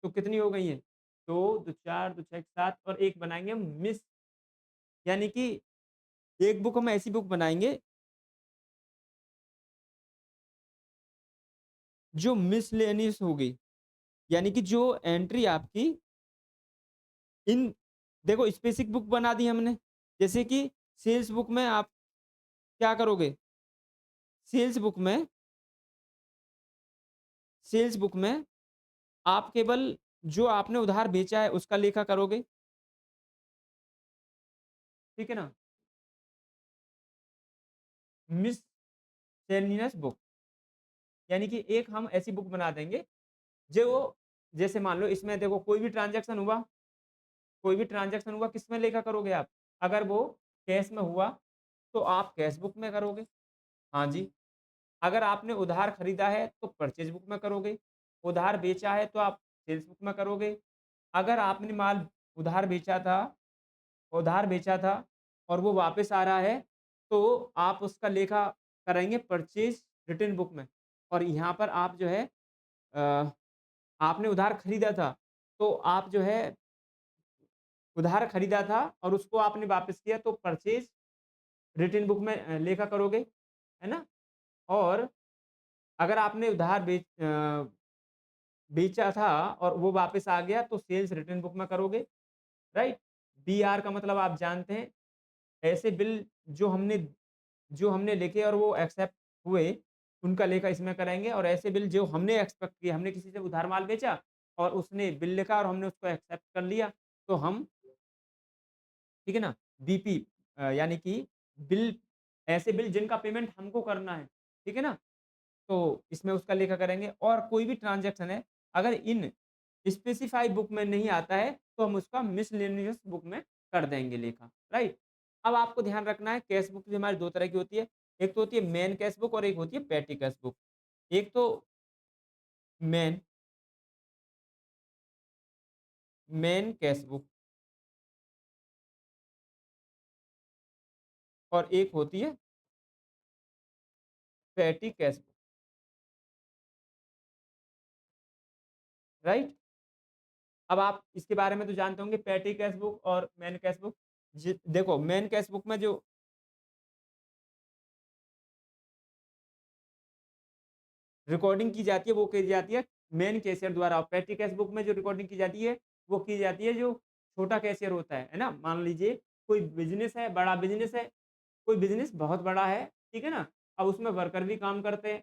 तो कितनी हो गई हैं? 2, 2 4, 2 6 7 और एक बनाएँगे हम मिस यानी कि एक बुक हम ऐसी बुक बनाएँगे जो मिसलेनियस होगी, यानी कि जो एंट्री आपकी इन देखो स्पेसिफिक बुक बना दी हमने, जैसे कि सेल्स बुक में आप क्या करोगे? सेल्स बुक में सेल्स बुक में आप केवल जो आपने उधार बेचा है उसका लेखा करोगे, ठीक है ना? मिससेलेनियस बुक यानी कि एक हम ऐसी बुक बना देंगे जो जैसे मान लो इसमें देखो कोई भी ट्रांज़ैक्शन हुआ किसमें लेखा करोगे आप? अगर वो कैश में हुआ, तो आप कैश बुक में करोगे। हाँ जी। अगर आपने उधार खरीदा है, तो परचेज़ बुक में करोगे। उधार बेचा है, तो आप सेल्स बुक में करोगे। अगर आपने माल उधार बेचा था उधार बेचा था और वो वापस आ रहा है, तो आप उसका लेखा कराएँगे परचेज़ रिटन बुक में। और यहाँ पर आप जो है अ, आपने उधार खरीदा था, तो आप जो है उधार खरीदा था और उसको आपने वापस किया तो परचेज़ रिटन बुक में लेखा करोगे, है ना? और अगर आपने बेचा था और वो वापस आ गया तो सेल्स रिटन बुक में करोगे, राइट? बीआर का मतलब आप जानते हैं, ऐसे बिल जो हमने लिखे और वो एक्सेप्ट हुए, उनका लेखा इसमें कराएँगे और ऐसे बिल जो हमने एक्सपेक्ट किए, हमने किसी से उधार माल बेचा और उसने बिल लिखा और हमने उसको एक्सेप्ट कर लिया, तो हम ठीक है ना? बीपी यानी कि बिल ऐसे बिल जिनका पेमेंट हमको करना है, ठीक है ना? तो इसमें उसका लेखा करेंगे और कोई भी ट्रांज़ैक्शन है, अगर इन स्पेसिफाई बुक में नहीं आता है, तो हम उसका मिसलेनियस बुक में कर देंगे लेखा, राइट? अब आपको ध्यान रखना है कैश बुक भी हमारी 2 तरह की होती है। एक तो होती है मेन कैश बुक और एक होती है पेटी कैश बुक। एक तो मेन मेन कैश बुक और एक होती है पेटी कैश बुक, राइट? अब आप इसके बारे में तो जानते होंगे पेटी कैश बुक और मेन कैश बुक। देखो मेन कैश बुक में जो रिकॉर्डिंग की जाती है वो की जाती है मेन कैशियर द्वारा और पेटी कैश बुक में जो रिकॉर्डिंग की जाती है वो की जाती है जो छोटा कैशियर होता है ना? मान लीजिए कोई बिज़नेस है, बड़ा बिज़नेस है, कोई बिज़नेस बहुत बड़ा है, ठीक है ना? अब उसमें वर्कर भी काम करते हैं।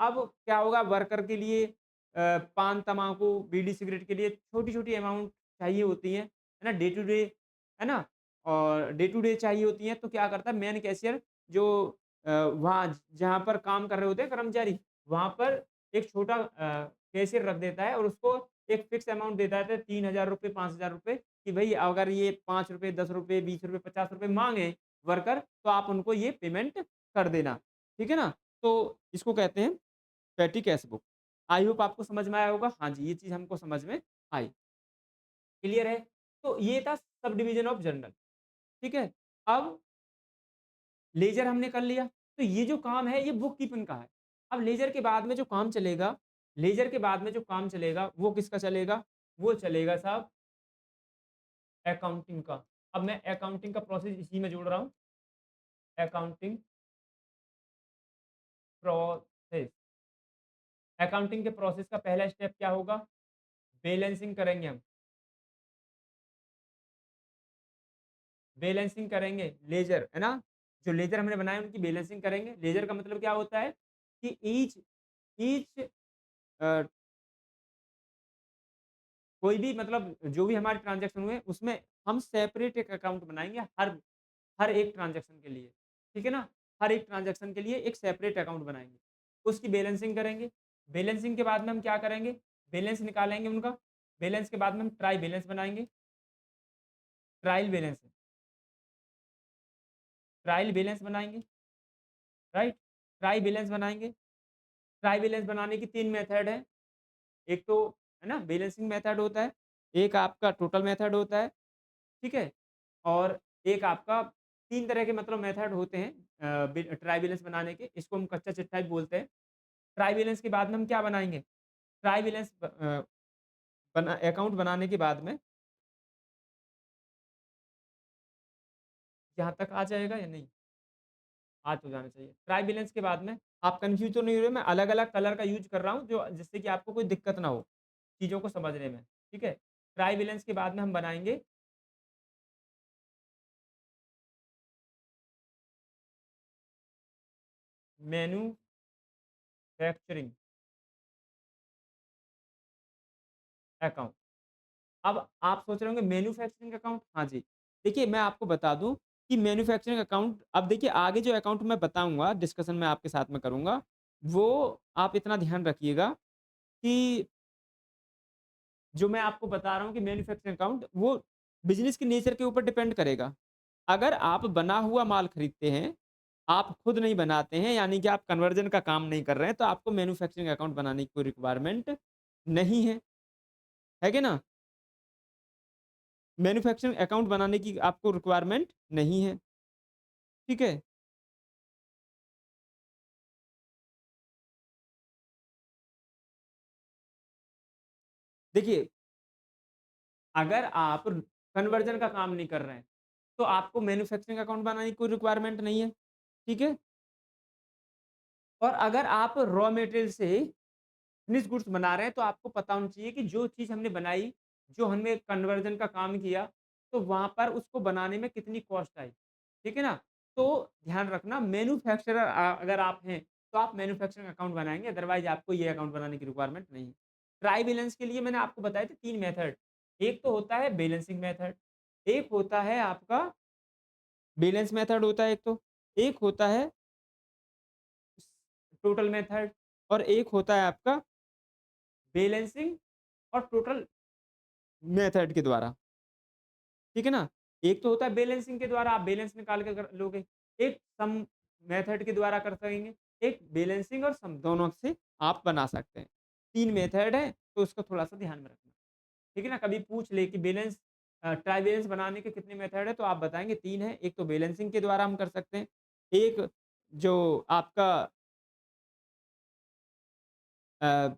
अब क्या होगा वर्कर के लिए पान, तम्बाकू, बीड़ी, सिगरेट के लिए छोटी-छोटी अमाउंट चाहिए होती है ना? डे टू डे, है ना? और डे टू डे चाहिए होती हैं, तो क्या करता है मेन कैशियर जो वहाँ जहाँ पर काम कर रहे होते हैं कर्मचारी, वहाँ पर एक छोटा कैशियर रख देता है और उसको एक फिक्स अमाउंट देता है ₹3000 ₹5000 कि भई अगर ये ₹5 ₹10 ₹20 ₹50 माँगे वर्कर, तो आप उनको ये पेमेंट कर देना। ठीक है ना? तो इसको कहते हैं पेटी कैश बुक। आई होप आपको समझ में आया होगा। हाँ जी, ये चीज़ हमको समझ में आई। क्लियर है? तो ये था सब डिवीज़न ऑफ जर्नल, ठीक है? अब लेज़र हमने कर लिया, तो ये जो काम है ये बुक कीपिंग का है। अब लेज़र के बाद में जो काम चलेगा लेज़र के बाद में जो काम चलेगा वो किसका चलेगा? वो चलेगा साहब अकाउंटिंग का। अब मैं अकाउंटिंग का प्रोसेस इसी में जोड़ रहा हूँ, अकाउंटिंग प्रोसेस। अकाउंटिंग के प्रोसेस का पहला स्टेप क्या होगा? बैलेंसिंग करेंगे हम। बैलेंसिंग करेंगे लेजर, है ना? जो लेजर हमने बनाए उनकी बैलेंसिंग करेंगे। लेजर का मतलब क्या होता है कि ईच ईच अ, कोई भी मतलब जो भी हमारे ट्रांज़ैक्शन हुए उसमें हम सेपरेट एक अकाउंट बनाएँगे हर हर एक ट्रांज़ैक्शन के लिए, ठीक है ना? हर एक ट्रांज़ैक्शन के लिए एक सेपरेट अकाउंट बनाएँगे। उसकी बैलेंसिंग करेंगे। बैलेंसिंग के बाद में हम क्या करेंगे? बैलेंस निकालेंगे उनका। बैलेंस के बाद में हम ट्राई बैलेंस बनाएँगे। ट्रायल बैलेंस ट्रायल बैलेंस बनाएँगे, राइट? ट्राई बैलेंस बनाएँगे। ट्राई बैलेंस बनाने की 3 मेथड है। एक तो है ना बैलेंसिंग मेथड होता है, एक आपका टोटल मेथड होता है, ठीक है? और एक आपका 3 तरह के मतलब मेथड होते हैं ट्राई बैलेंस बनाने के, इसको हम कच्चा चिट्ठा भी बोलते हैं। ट्राई बैलेंस के बाद में हम क्या बनाएँगे? ट्राई बैलेंस बना अकाउंट बनाने के बाद में यहाँ तक आ जाएगा या नहीं? आ तो जाना चाहिए। ट्राई बैलेंस के बाद में आप कन्फ्यूज़ तो नहीं हो रहे, मैं अलग-अलग कलर का यूज़ कर रहा हूँ जो जिससे कि आपको कोई दिक्कत ना हो, चीज़ों को समझने में, ठीक है? ट्राई बैलेंस के बाद में हम बनाएँगे मैन्युफैक्चरिंग अकाउंट। अब आप सोच रहे होंगे मैन्युफैक्चरिंग अकाउंट? हाँ जी। देखिए मैं आपको बता दूँ कि मैन्युफैक्चरिंग अकाउंट अब देखिए आगे जो अकाउंट मैं बताऊँगा, डिस्कशन मैं आपके साथ में करूँगा, वो आप इतना ध्यान रखिएगा कि जो मैं आपको बता रहा हूँ कि मैन्युफैक्चरिंग अकाउंट वो बिज़नेस के नेचर के ऊपर डिपेंड करेगा। अगर आप बना हुआ माल खरीदते हैं, आप खुद नहीं बनाते हैं यानी कि आप कन्वर्जन का काम नहीं कर रहे हैं, तो आपको मैन्युफैक्चरिंग अकाउंट बनाने की कोई रिक्वायरमेंट नहीं है कि ना? मैन्युफैक्चरिंग अकाउंट बनाने की आपको रिक्वायरमेंट नहीं है, ठीक है? देखिए, अगर आप कन्वर्जन का काम नहीं कर रहे हैं, तो आपको मैन्युफैक्चरिंग अकाउंट बनाने की कोई रिक्वायरमेंट नहीं है, ठीक है? और अगर आप रॉ मटेरियल से फिनिश गुड्स बना रहे हैं, तो आपको पता होना चाहिए कि जो चीज़ हमने बनाई, जो हमने कन्वर्जन का काम किया, तो वहाँ पर उसको बनाने में कितनी कॉस्ट आई, ठीक है ना? तो ध्यान रखना मैन्युफैक्चरर अगर आप हैं, तो आप मैन्युफैक्चरिंग अकाउंट बनाएँगे, अदरवाइज़ आपको ये अकाउंट बनाने की रिक्वायरमेंट नहीं है। ट्राई बैलेंस के लिए मैंने आपको बताए थे 3 मेथड, एक तो होता है बैलेंसिंग मेथड, एक होता है आपका बैलेंस मेथड होता है एक तो, एक होता है टोटल मेथड और एक होता है आपका बैलेंसिंग और टोटल मेथड के द्वारा, ठीक है ना? एक तो होता है बैलेंसिंग के द्वारा आप बैलेंस निकाल के कर लोगे, एक सम मेथड के द्वारा कर सकेंगे, एक बैलेंसिंग और सम दोनों से आप बना सकते हैं। 3 मेथड है, तो उसको थोड़ा-सा ध्यान में रखना, ठीक है ना? कभी पूछ ले कि बैलेंस ट्राई बैलेंस बनाने के कितने मेथड है, तो आप बताएँगे 3 है, एक तो बैलेंसिंग के द्वारा हम कर सकते हैं, एक जो आपका अ,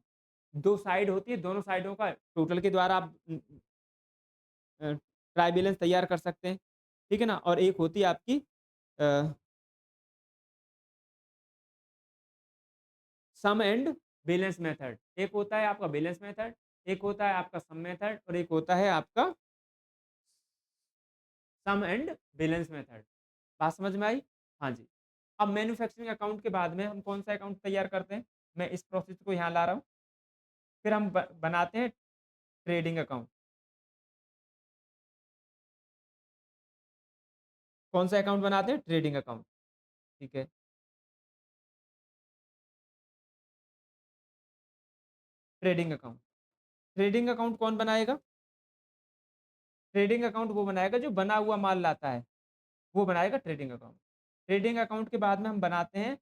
2 साइड होती है, दोनों साइडों का टोटल के द्वारा आप ट्राई बैलेंस तैयार कर सकते हैं, ठीक है ना? और एक होती है आपकी अ, सम एंड बैलेंस मेथड। एक होता है आपका बैलेंस मेथड, एक होता है आपका सम मेथड और एक होता है आपका सम एंड बैलेंस मेथड। बात समझ में आई? हाँ जी। अब मैन्युफैक्चरिंग अकाउंट के बाद में हम कौन-सा अकाउंट तैयार करते हैं? मैं इस प्रोसेस को यहाँ ला रहा हूँ। फिर हम बनाते हैं ट्रेडिंग अकाउंट। कौन-सा अकाउंट बनाते हैं? ट्रेडिंग अकाउंट, ठीक है। Trading account. ट्रेडिंग अकाउंट कौन बनाएगा? ट्रेडिंग अकाउंट वो बनाएगा जो बना हुआ माल लाता है, वो बनाएगा ट्रेडिंग अकाउंट। ट्रेडिंग अकाउंट के बाद में हम बनाते हैं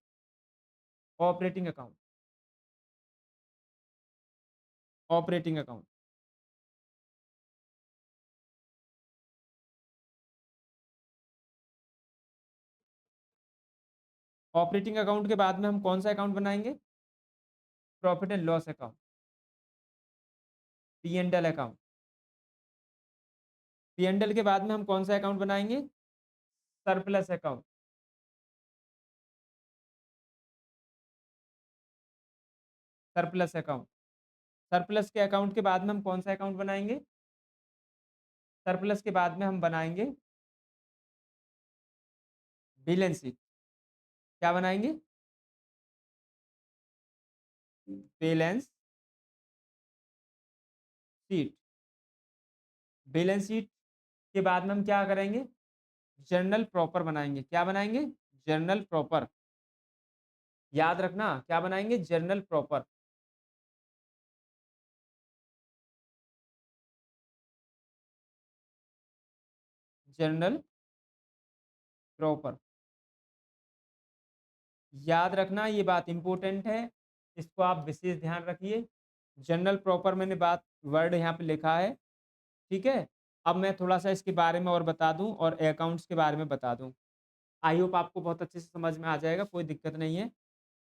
operating account. Operating account. Operating account के बाद में हम कौन-सा अकाउंट बनाएँगे? Profit and loss account, P and L account. P and L के बाद में हम कौन-सा अकाउंट बनाएँगे? Surplus account. Surplus account. Surplus के अकाउंट के बाद में हम कौन-सा अकाउंट बनाएँगे? सरप्लस के बाद में हम बनाएँगे बैलेंस शीट। क्या बनाएँगे? Balance sheet. बैलेंस शीट के बाद में हम क्या करेंगे? जर्नल प्रॉपर बनाएँगे। क्या बनाएँगे? Journal proper. याद रखना क्या बनाएँगे? Journal proper. Journal proper. याद रखना ये बात इम्पोर्टेंट है, इसको आप विशेष ध्यान रखिए। जनरल प्रॉपर मैंने बात वर्ड यहाँ पे लिखा है, ठीक है? अब मैं थोड़ा-सा इसके बारे में और बता दूँ और अकाउंट्स के बारे में बता दूँ। आई होप आपको बहुत अच्छे से समझ में आ जाएगा, कोई दिक्कत नहीं है,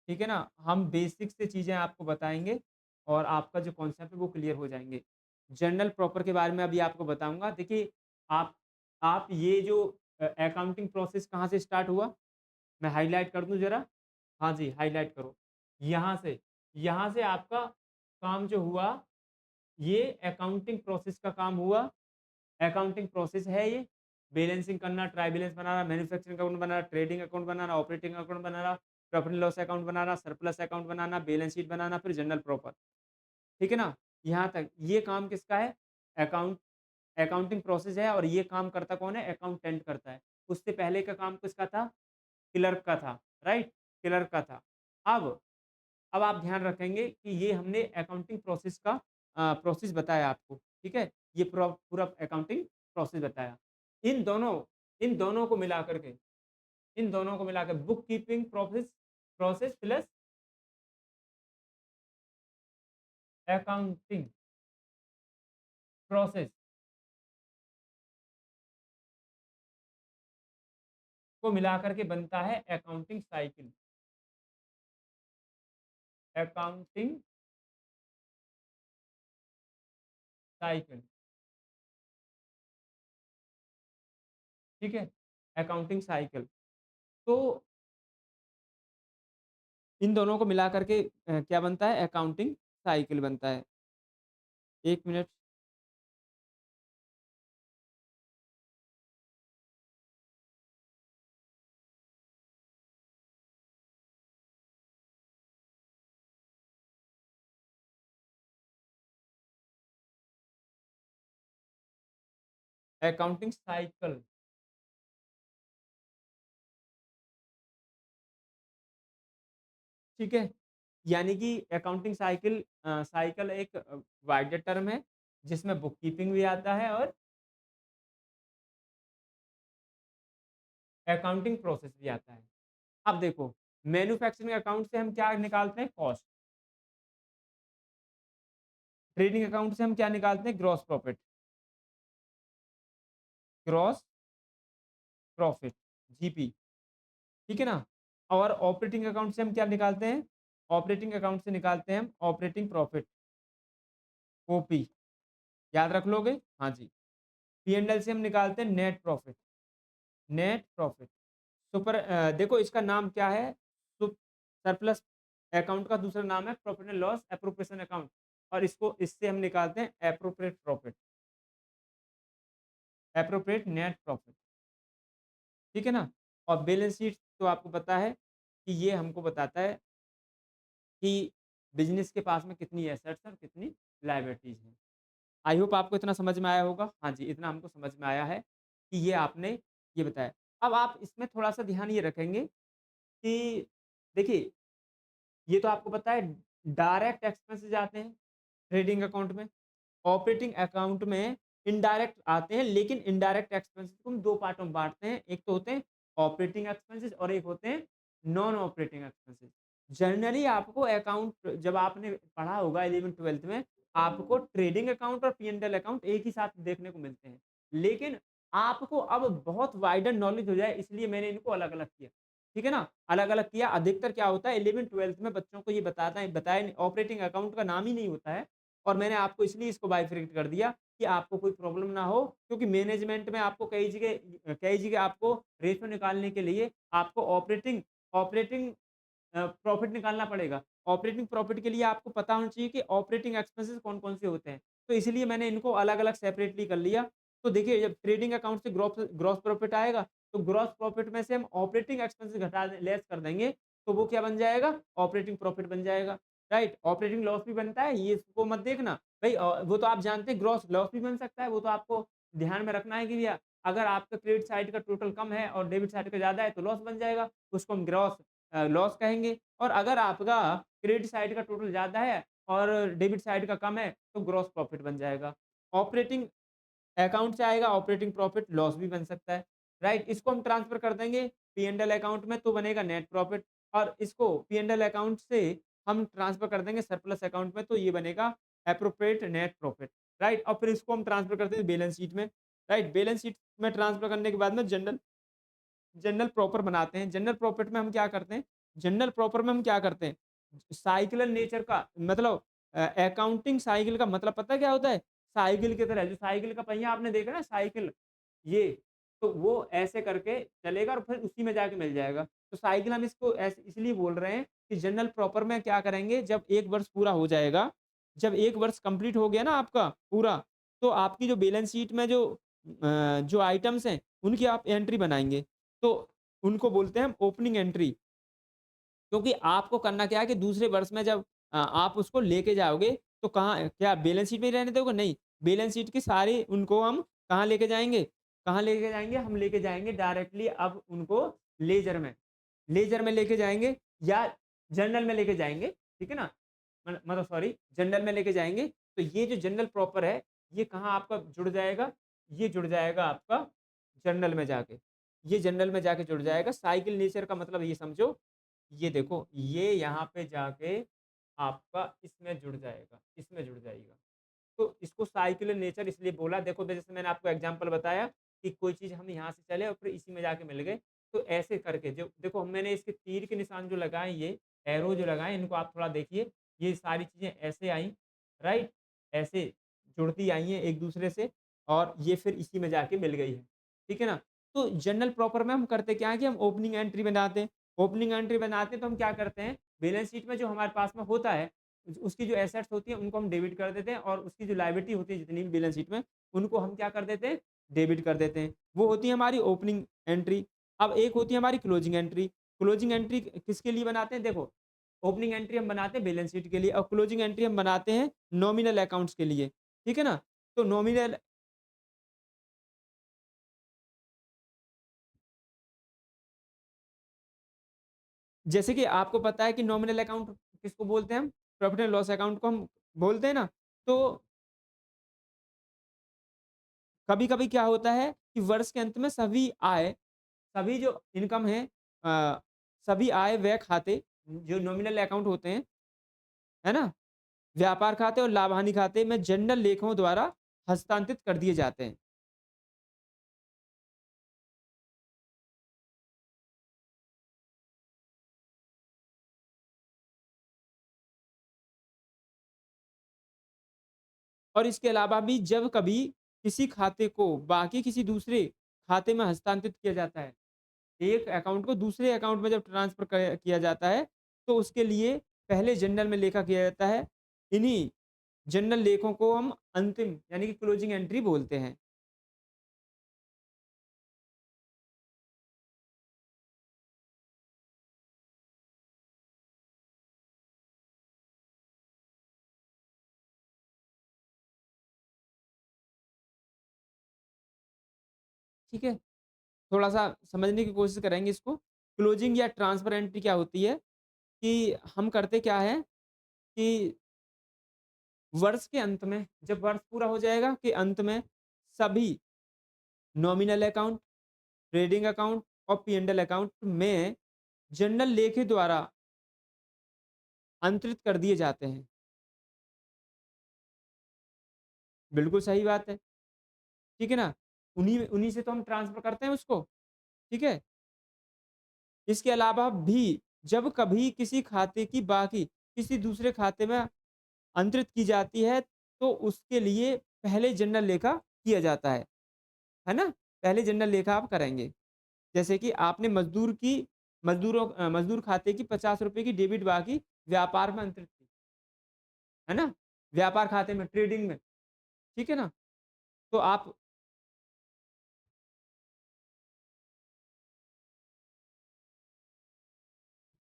ठीक है ना? हम बेसिक से चीज़ें आपको बताएँगे और आपका जो कॉन्सेप्ट है वो क्लियर हो जाएँगे। जनरल प्रॉपर के बारे में अभी आपको बताऊँगा। देखिए, आप आप ये जो अकाउंटिंग प्रोसेस कहाँ से स्टार्ट हुआ? मैं हाइलाइट कर दूँ ज़रा? हाँ जी, हाइलाइट करो। यहाँ से आपका काम जो हुआ, ये अकाउंटिंग प्रोसेस का काम हुआ। अकाउंटिंग प्रोसेस है ये। बैलेंसिंग करना, ट्राई बैलेंस बनाना, मैन्युफैक्चरिंग अकाउंट बनाना, ट्रेडिंग अकाउंट बनाना, ऑपरेटिंग अकाउंट बनाना, प्रॉफिट एंड लॉस अकाउंट बनाना, सरप्लस अकाउंट बनाना, बैलेंस शीट बनाना, फिर जनरल प्रॉपर। ठीक है ना? यहाँ तक ये काम किसका है? अकाउंट अकाउंटिंग प्रोसेस है और ये काम करता कौन है? अकाउंटेंट करता है। उससे पहले का काम किसका था? क्लर्क का था, राइट? क्लर्क का था। अब अब आप ध्यान रखेंगे कि ये हमने अकाउंटिंग प्रोसेस का प्रोसेस बताया आपको, ठीक है? ये पूरा पूरा अकाउंटिंग प्रोसेस बताया। इन दोनों इन दोनों को मिला कर के इन दोनों को मिलाकर book keeping process process plus accounting process को मिलाकर के बनता है अकाउंटिंग साइकिल। अकाउंटिंग साइकिल, ठीक है? Accounting cycle. तो इन दोनों को मिला कर के क्या बनता है? अकाउंटिंग साइकिल बनता है। 1 मिनट। अकाउंटिंग साइकिल, ठीक है? यानी कि अकाउंटिंग साइकिल एक वाइडर टर्म है, जिसमें बुक कीपिंग भी आता है और अकाउंटिंग प्रोसेस भी आता है। अब देखो, मैन्युफैक्चरिंग अकाउंट से हम क्या निकालते हैं? कॉस्ट। ट्रेडिंग अकाउंट से हम क्या निकालते हैं? Gross profit. Gross profit, GP, ठीक है ना? और ऑपरेटिंग अकाउंट से हम क्या निकालते हैं? ऑपरेटिंग अकाउंट से निकालते हैं हम ऑपरेटिंग प्रॉफिट, ओपी। याद रख लोगे? हाँ जी। पी&एल से हम निकालते हैं नेट प्रॉफिट, नेट प्रॉफिट। देखो इसका नाम क्या है? सुप सरप्लस अकाउंट का दूसरा नाम है profit and loss appropriation account, और इसको इससे हम निकालते हैं appropriate profit, appropriate net profit, ठीक है ना? और बैलेंस शीट तो आपको पता है कि ये हमको बताता है कि बिज़नेस के पास में कितनी एसेट्स हैं और कितनी लायबिलिटीज़ हैं। आई होप आपको इतना समझ में आया होगा। हाँ जी, इतना हमको समझ में आया है कि ये आपने ये बताया। अब आप इसमें थोड़ा-सा ध्यान ये रखेंगे कि देखिए, ये तो आपको पता है डायरेक्ट एक्सपेंसेस आते हैं ट्रेडिंग अकाउंट में। ऑपरेटिंग अकाउंट में इनडायरेक्ट आते हैं, लेकिन इनडायरेक्ट एक्सपेंसेस को हम 2 पार्टों में बाँटते हैं। एक तो होते हैं ऑपरेटिंग एक्सपेंसेस और एक होते हैं नॉन ऑपरेटिंग एक्सपेंसेस। जनरली आपको अकाउंट जब आपने पढ़ा होगा 11th-12th में, आपको ट्रेडिंग अकाउंट और पी&एल अकाउंट एक ही साथ देखने को मिलते हैं। लेकिन आपको अब बहुत वाइडर नॉलेज हो जाए, इसलिए मैंने इनको अलग-अलग किया। ठीक है ना? अलग-अलग किया। अधिकतर क्या होता है 11th-12th में बच्चों को ये बताया नहीं, ऑपरेटिंग अकाउंट का नाम ही नहीं होता है। और मैंने आपको इसलिए इसको बाइफरकेट कर दिया कि आपको कोई प्रॉब्लम ना हो, क्योंकि मैनेजमेंट में आपको कई जगह आपको रेशो निकालने के लिए आपको ऑपरेटिंग ऑपरेटिंग प्रॉफिट निकालना पड़ेगा। ऑपरेटिंग प्रॉफिट के लिए आपको पता होना चाहिए कि ऑपरेटिंग एक्सपेंसेस कौन-कौन से होते हैं। तो इसलिए मैंने इनको अलग-अलग सेपरेटली कर लिया। तो देखिए, जब ट्रेडिंग अकाउंट से ग्रॉस ग्रॉस प्रॉफिट आएगा, तो ग्रॉस प्रॉफिट में से हम ऑपरेटिंग एक्सपेंसेस लेस कर देंगे, तो वो क्या बन जाएगा? ऑपरेटिंग प्रॉफिट बन जाएगा, राइट? ऑपरेटिंग लॉस भी बनता है, ये इसको मत देखना। भई वो तो आप जानते हैं, ग्रॉस लॉस भी बन सकता है, वो तो आपको ध्यान में रखना है कि भैया अगर आपका क्रेडिट साइड का टोटल कम है और डेबिट साइड का ज़्यादा है, तो लॉस बन जाएगा, उसको हम ग्रॉस लॉस कहेंगे। और अगर आपका क्रेडिट साइड का टोटल ज़्यादा है और डेबिट साइड का कम है, तो ग्रॉस प्रॉफिट बन जाएगा। ऑपरेटिंग अकाउंट से आएगा ऑपरेटिंग प्रॉफिट, लॉस भी बन सकता है, राइट? इसको हम ट्रांसफर कर देंगे पी&एल अकाउंट में, तो बनेगा नेट प्रॉफिट, और इसको पी&एल अकाउंट से हम ट्रांसफर कर देंगे सरप्लस अकाउंट में, तो ये बनेगा एप्रोप्रिएट नेट प्रॉफिट, राइट? और फिर इसको हम ट्रांसफर करते हैं बैलेंस शीट में, राइट? बैलेंस शीट में ट्रांसफर करने के बाद में जनरल जनरल प्रॉपर बनाते हैं। जनरल प्रॉफिट में हम क्या करते हैं? जनरल प्रॉपर में हम क्या करते हैं? साइक्लिकल नेचर का मतलब अकाउंटिंग साइकिल का मतलब पता है क्या होता है? साइकिल की तरह, जो साइकिल का पहिया आपने देखा ना, साइकिल, ये, तो वो ऐसे करके चलेगा और फिर उसी में जाके मिल जाएगा। तो साइकिल हम इसको ऐसे इसलिए बोल रहे हैं कि जनरल प्रॉपर में क्या करेंगे, जब 1 वर्ष पूरा हो जाएगा, जब 1 वर्ष कंप्लीट हो गया ना आपका पूरा, तो आपकी जो बैलेंस शीट में जो आइटम्स हैं, उनकी आप एंट्री बनाएँगे। तो उनको बोलते हैं हम ओपनिंग एंट्री, क्योंकि आपको करना क्या है कि दूसरे वर्ष में जब आप उसको लेके जाओगे, तो कहाँ क्या बैलेंस शीट में ही रहने दोगे? नहीं, बैलेंस शीट की सारी उनको हम कहाँ लेके जाएँगे? कहाँ लेके जाएँगे? हम लेके जाएँगे डायरेक्टली अब उनको लेजर में। लेजर में लेके जाएँगे या जर्नल में लेके जाएँगे, ठीक है ना? मतलब सॉरी, जर्नल में लेके जाएँगे, तो ये जो जनरल प्रॉपर है, ये कहाँ आपका जुड़ जाएगा? ये जुड़ जाएगा आपका जर्नल में जाके। ये जर्नल में जाके जुड़ जाएगा। साइकिल नेचर का मतलब ये समझो, ये देखो, ये यहाँ पे जाके आपका इसमें जुड़ जाएगा, इसमें जुड़ जाएगा। तो इसको साइक्युलर नेचर इसलिए बोला, देखो जैसे मैंने आपको एग्जांपल बताया कि कोई चीज़ हम यहाँ से चले और फिर इसी में जाके मिल गए। तो ऐसे करके जो देखो मैंने इसके तीर के निशान जो लगाए, ये एरो जो लगाए, इनको आप थोड़ा देखिए, ये सारी चीज़ें ऐसे आई, राइट? ऐसे जुड़ती आई हैं एक दूसरे से, और ये फिर इसी में जाके मिल गई है। ठीक है ना? तो जनरल प्रॉपर में हम करते क्या है कि हम ओपनिंग एंट्री बनाते हैं। ओपनिंग एंट्री बनाते हैं तो हम क्या करते हैं, बैलेंस शीट में जो हमारे पास में होता है, उसकी जो एसेट्स होती हैं उनको हम डेबिट कर देते हैं, और उसकी जो लायबिलिटी होती है जितनी भी बैलेंस शीट में, उनको हम क्या कर देते हैं, डेबिट कर देते हैं। वो होती है हमारी ओपनिंग एंट्री। अब एक होती है हमारी क्लोजिंग एंट्री। क्लोजिंग एंट्री किसके लिए बनाते हैं? देखो, ओपनिंग एंट्री हम बनाते हैं बैलेंस शीट के लिए, और क्लोजिंग एंट्री हम बनाते हैं नॉमिनल अकाउंट्स के लिए। ठीक है ना? तो नॉमिनल जैसे कि आपको पता है कि नॉमिनल अकाउंट किसको बोलते हैं हम? प्रॉफिट एंड लॉस अकाउंट को हम बोलते हैं ना। तो कभी-कभी क्या होता है कि वर्ष के अंत में सभी जो इनकम है अ, सभी आय व्यय खाते जो नॉमिनल अकाउंट होते हैं, है ना? व्यापार खाते और लाभ-हानि खाते में जनरल लेखाओं द्वारा हस्तांतरित कर दिए जाते हैं। और इसके अलावा भी जब कभी किसी खाते को बाकी किसी दूसरे खाते में हस्तांतरित किया जाता है, एक अकाउंट को दूसरे अकाउंट में जब ट्रांसफ़र किया जाता है, तो उसके लिए पहले जनरल में लेखा किया जाता है। इन्हीं जनरल लेखों को हम अंतिम यानी कि क्लोजिंग एंट्री बोलते हैं। ठीक है? थोड़ा-सा समझने की कोशिश करेंगे इसको। क्लोजिंग या ट्रांसफर एंट्री क्या होती है कि हम करते क्या है कि वर्ष के अंत में जब वर्ष पूरा हो जाएगा के अंत में सभी नॉमिनल अकाउंट, ट्रेडिंग अकाउंट और पी एंड एल अकाउंट में जनरल लेखे द्वारा अंतरित कर दिए जाते हैं। बिल्कुल सही बात है। ठीक है ना? उन्हीं उन्हीं से तो हम ट्रांसफर करते हैं उसको, ठीक है? इसके अलावा भी जब कभी किसी खाते की बाकी किसी दूसरे खाते में अंतरित की जाती है, तो उसके लिए पहले जनरल लेखा किया जाता है ना? पहले जनरल लेखा आप करेंगे। जैसे कि आपने मज़दूर खाते की ₹50 की डेबिट बाकी व्यापार में अंतरित की, है ना? व्यापार खाते में, ट्रेडिंग में, ठीक है ना? तो आप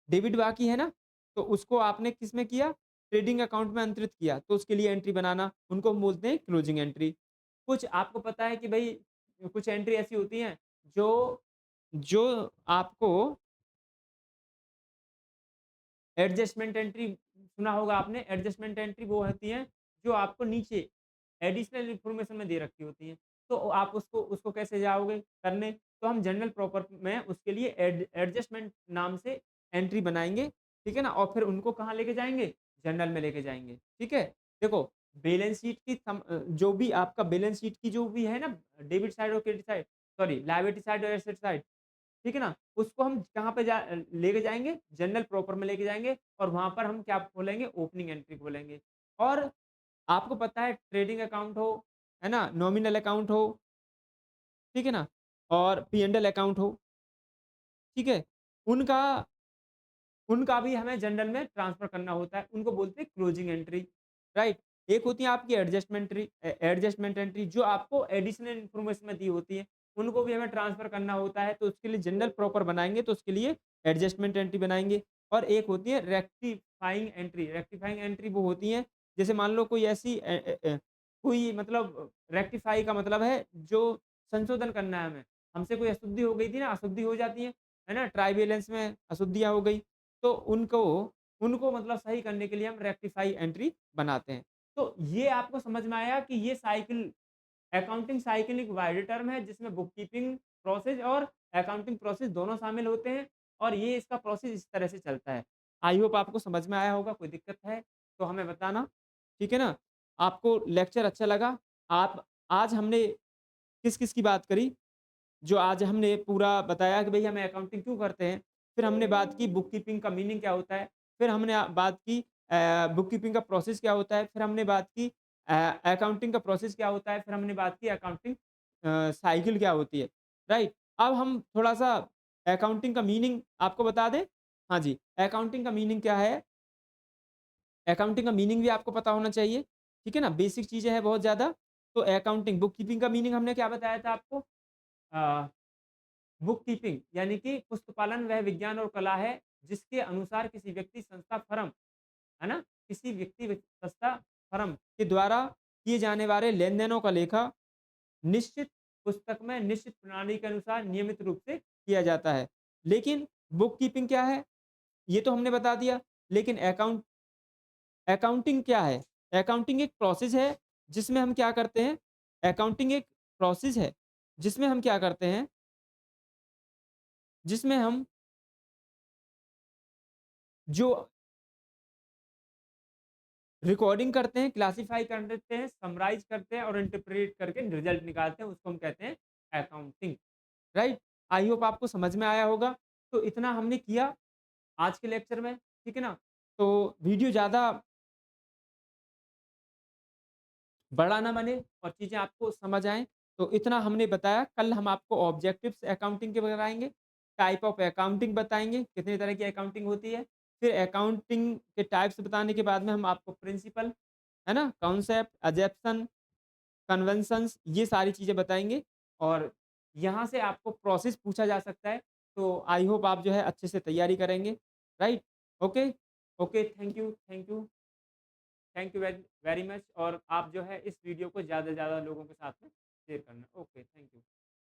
डेबिट बाकी है ना, तो उसको आपने किसमें किया? ट्रेडिंग अकाउंट में अंतरित किया, तो उसके लिए एंट्री बनाना, उनको हम बोलते हैं क्लोजिंग एंट्री। कुछ आपको पता है कि भई कुछ एंट्री ऐसी होती हैं जो जो आपको एडजस्टमेंट एंट्री सुना होगा आपने, एडजस्टमेंट एंट्री वो होती हैं जो आपको नीचे एडिशनल इन्फॉर्मेशन में दे रखी होती हैं। तो आप उसको उसको कैसे जाओगे करने? तो हम जनरल प्रॉपर में उसके लिए एडजस्टमेंट नाम से एंट्री बनाएँगे, ठीक है ना? और फिर उनको कहाँ लेके जाएँगे? जनरल में लेके जाएँगे, ठीक है? देखो बैलेंस शीट की जो भी आपका बैलेंस शीट की जो भी है ना डेबिट साइड और credit side sorry liability side और एसेट साइड ठीक है ना? उसको हम कहाँ पे लेके जाएँगे, जनरल प्रॉपर में लेके जाएँगे और वहाँ पर हम क्या खोलेंगे, ओपनिंग एंट्री खोलेंगे। और आपको पता है ट्रेडिंग अकाउंट हो, है ना? नॉमिनल अकाउंट हो, ठीक है ना? और पी एंड एल अकाउंट हो, ठीक है? उनका उनका भी हमें जनरल में ट्रांसफ़र करना होता है, उनको बोलते हैं क्लोजिंग एंट्री, राइट? एक होती है आपकी एडजस्टमेंट एंट्री जो आपको एडिशनल इन्फॉर्मेशन में दी होती है, उनको भी हमें ट्रांसफ़र करना होता है, तो उसके लिए जनरल प्रॉपर बनाएँगे, तो उसके लिए एडजस्टमेंट एंट्री बनाएँगे। और एक होती है रेक्टिफाइंग एंट्री वो होती है, जैसे मान लो कोई ऐसी कोई मतलब रेक्टिफाई का मतलब है जो संशोधन करना है हमें, हमसे कोई अशुद्धि हो गई थी ना, अशुद्धि हो जाती है ना? ट्राई बैलेंस में अशुद्धियाँ हो गई, तो उनको उनको मतलब सही करने के लिए हम रेक्टिफाई एंट्री बनाते हैं। तो ये आपको समझ में आया कि ये साइकिल अकाउंटिंग साइकिल एक वाइड टर्म है जिसमें बुक कीपिंग प्रोसेस और अकाउंटिंग प्रोसेस दोनों शामिल होते हैं और ये इसका प्रोसेस इस तरह से चलता है। आई होप आपको समझ में आया होगा, कोई दिक्कत है तो हमें बताना, ठीक है ना? आपको लेक्चर अच्छा लगा? आप आज हमने किस-किस की बात करी? जो आज हमने पूरा बताया कि भई हमें अकाउंटिंग क्यों करते हैं। फिर हमने बात की बुक कीपिंग का मीनिंग क्या होता है। फिर हमने बात की बुक कीपिंग का प्रोसेस क्या होता है। फिर हमने बात की अकाउंटिंग का प्रोसेस क्या होता है। फिर हमने बात की अकाउंटिंग साइकिल क्या होती है, राइट? अब हम थोड़ा-सा अकाउंटिंग का मीनिंग आपको बता दें? हाँ जी, अकाउंटिंग का मीनिंग क्या है? अकाउंटिंग का मीनिंग भी आपको पता होना चाहिए, ठीक है ना? बेसिक चीज़ें हैं बहुत ज़्यादा। तो अकाउंटिंग बुक कीपिंग का मीनिंग हमने क्या बताया था आपको? अ बुक कीपिंग यानी कि पुस्तक वह विज्ञान और कला है जिसके अनुसार किसी व्यक्ति संस्था फर्म है ना किसी संस्था फर्म के द्वारा किए जाने वाले लेन देनों का लेखा निश्चित पुस्तक में निश्चित प्रणाली के अनुसार नियमित रूप से किया जाता है। लेकिन बुक कीपिंग क्या है ये तो हमने बता दिया। लेकिन अकाउंटिंग क्या है? अकाउंटिंग एक प्रोसेस है जिसमें हम क्या करते हैं? अकाउंटिंग एक प्रोसेस है जिसमें हम क्या करते हैं? जिसमें हम जो रिकॉर्डिंग करते हैं, क्लासिफाई कर देते हैं, समराइज़ करते हैं और इंटरप्रेट करके रिजल्ट निकालते हैं, उसको हम कहते हैं अकाउंटिंग, राइट? आई होप आपको समझ में आया होगा। तो इतना हमने किया आज के लेक्चर में, ठीक है ना? तो वीडियो ज़्यादा बड़ा ना बने और चीज़ें आपको समझ आएँ, तो इतना हमने बताया। कल हम आपको ऑब्जेक्टिव्स अकाउंटिंग के बताएँगे, टाइप ऑफ अकाउंटिंग बताएँगे, कितने तरह की अकाउंटिंग होती है। फिर अकाउंटिंग के टाइप्स बताने के बाद में हम आपको प्रिंसिपल, है ना? कॉन्सेप्ट, अजम्पशन, कन्वेंशंस ये सारी चीज़ें बताएँगे और यहाँ से आपको प्रोसेस पूछा जा सकता है। तो आई होप आप जो है अच्छे से तैयारी करेंगे, right? Okay, okay, thank you very very much और आप जो है इस वीडियो को ज़्यादा से ज़्यादा लोगों के साथ में शेयर करना। Okay, thank you.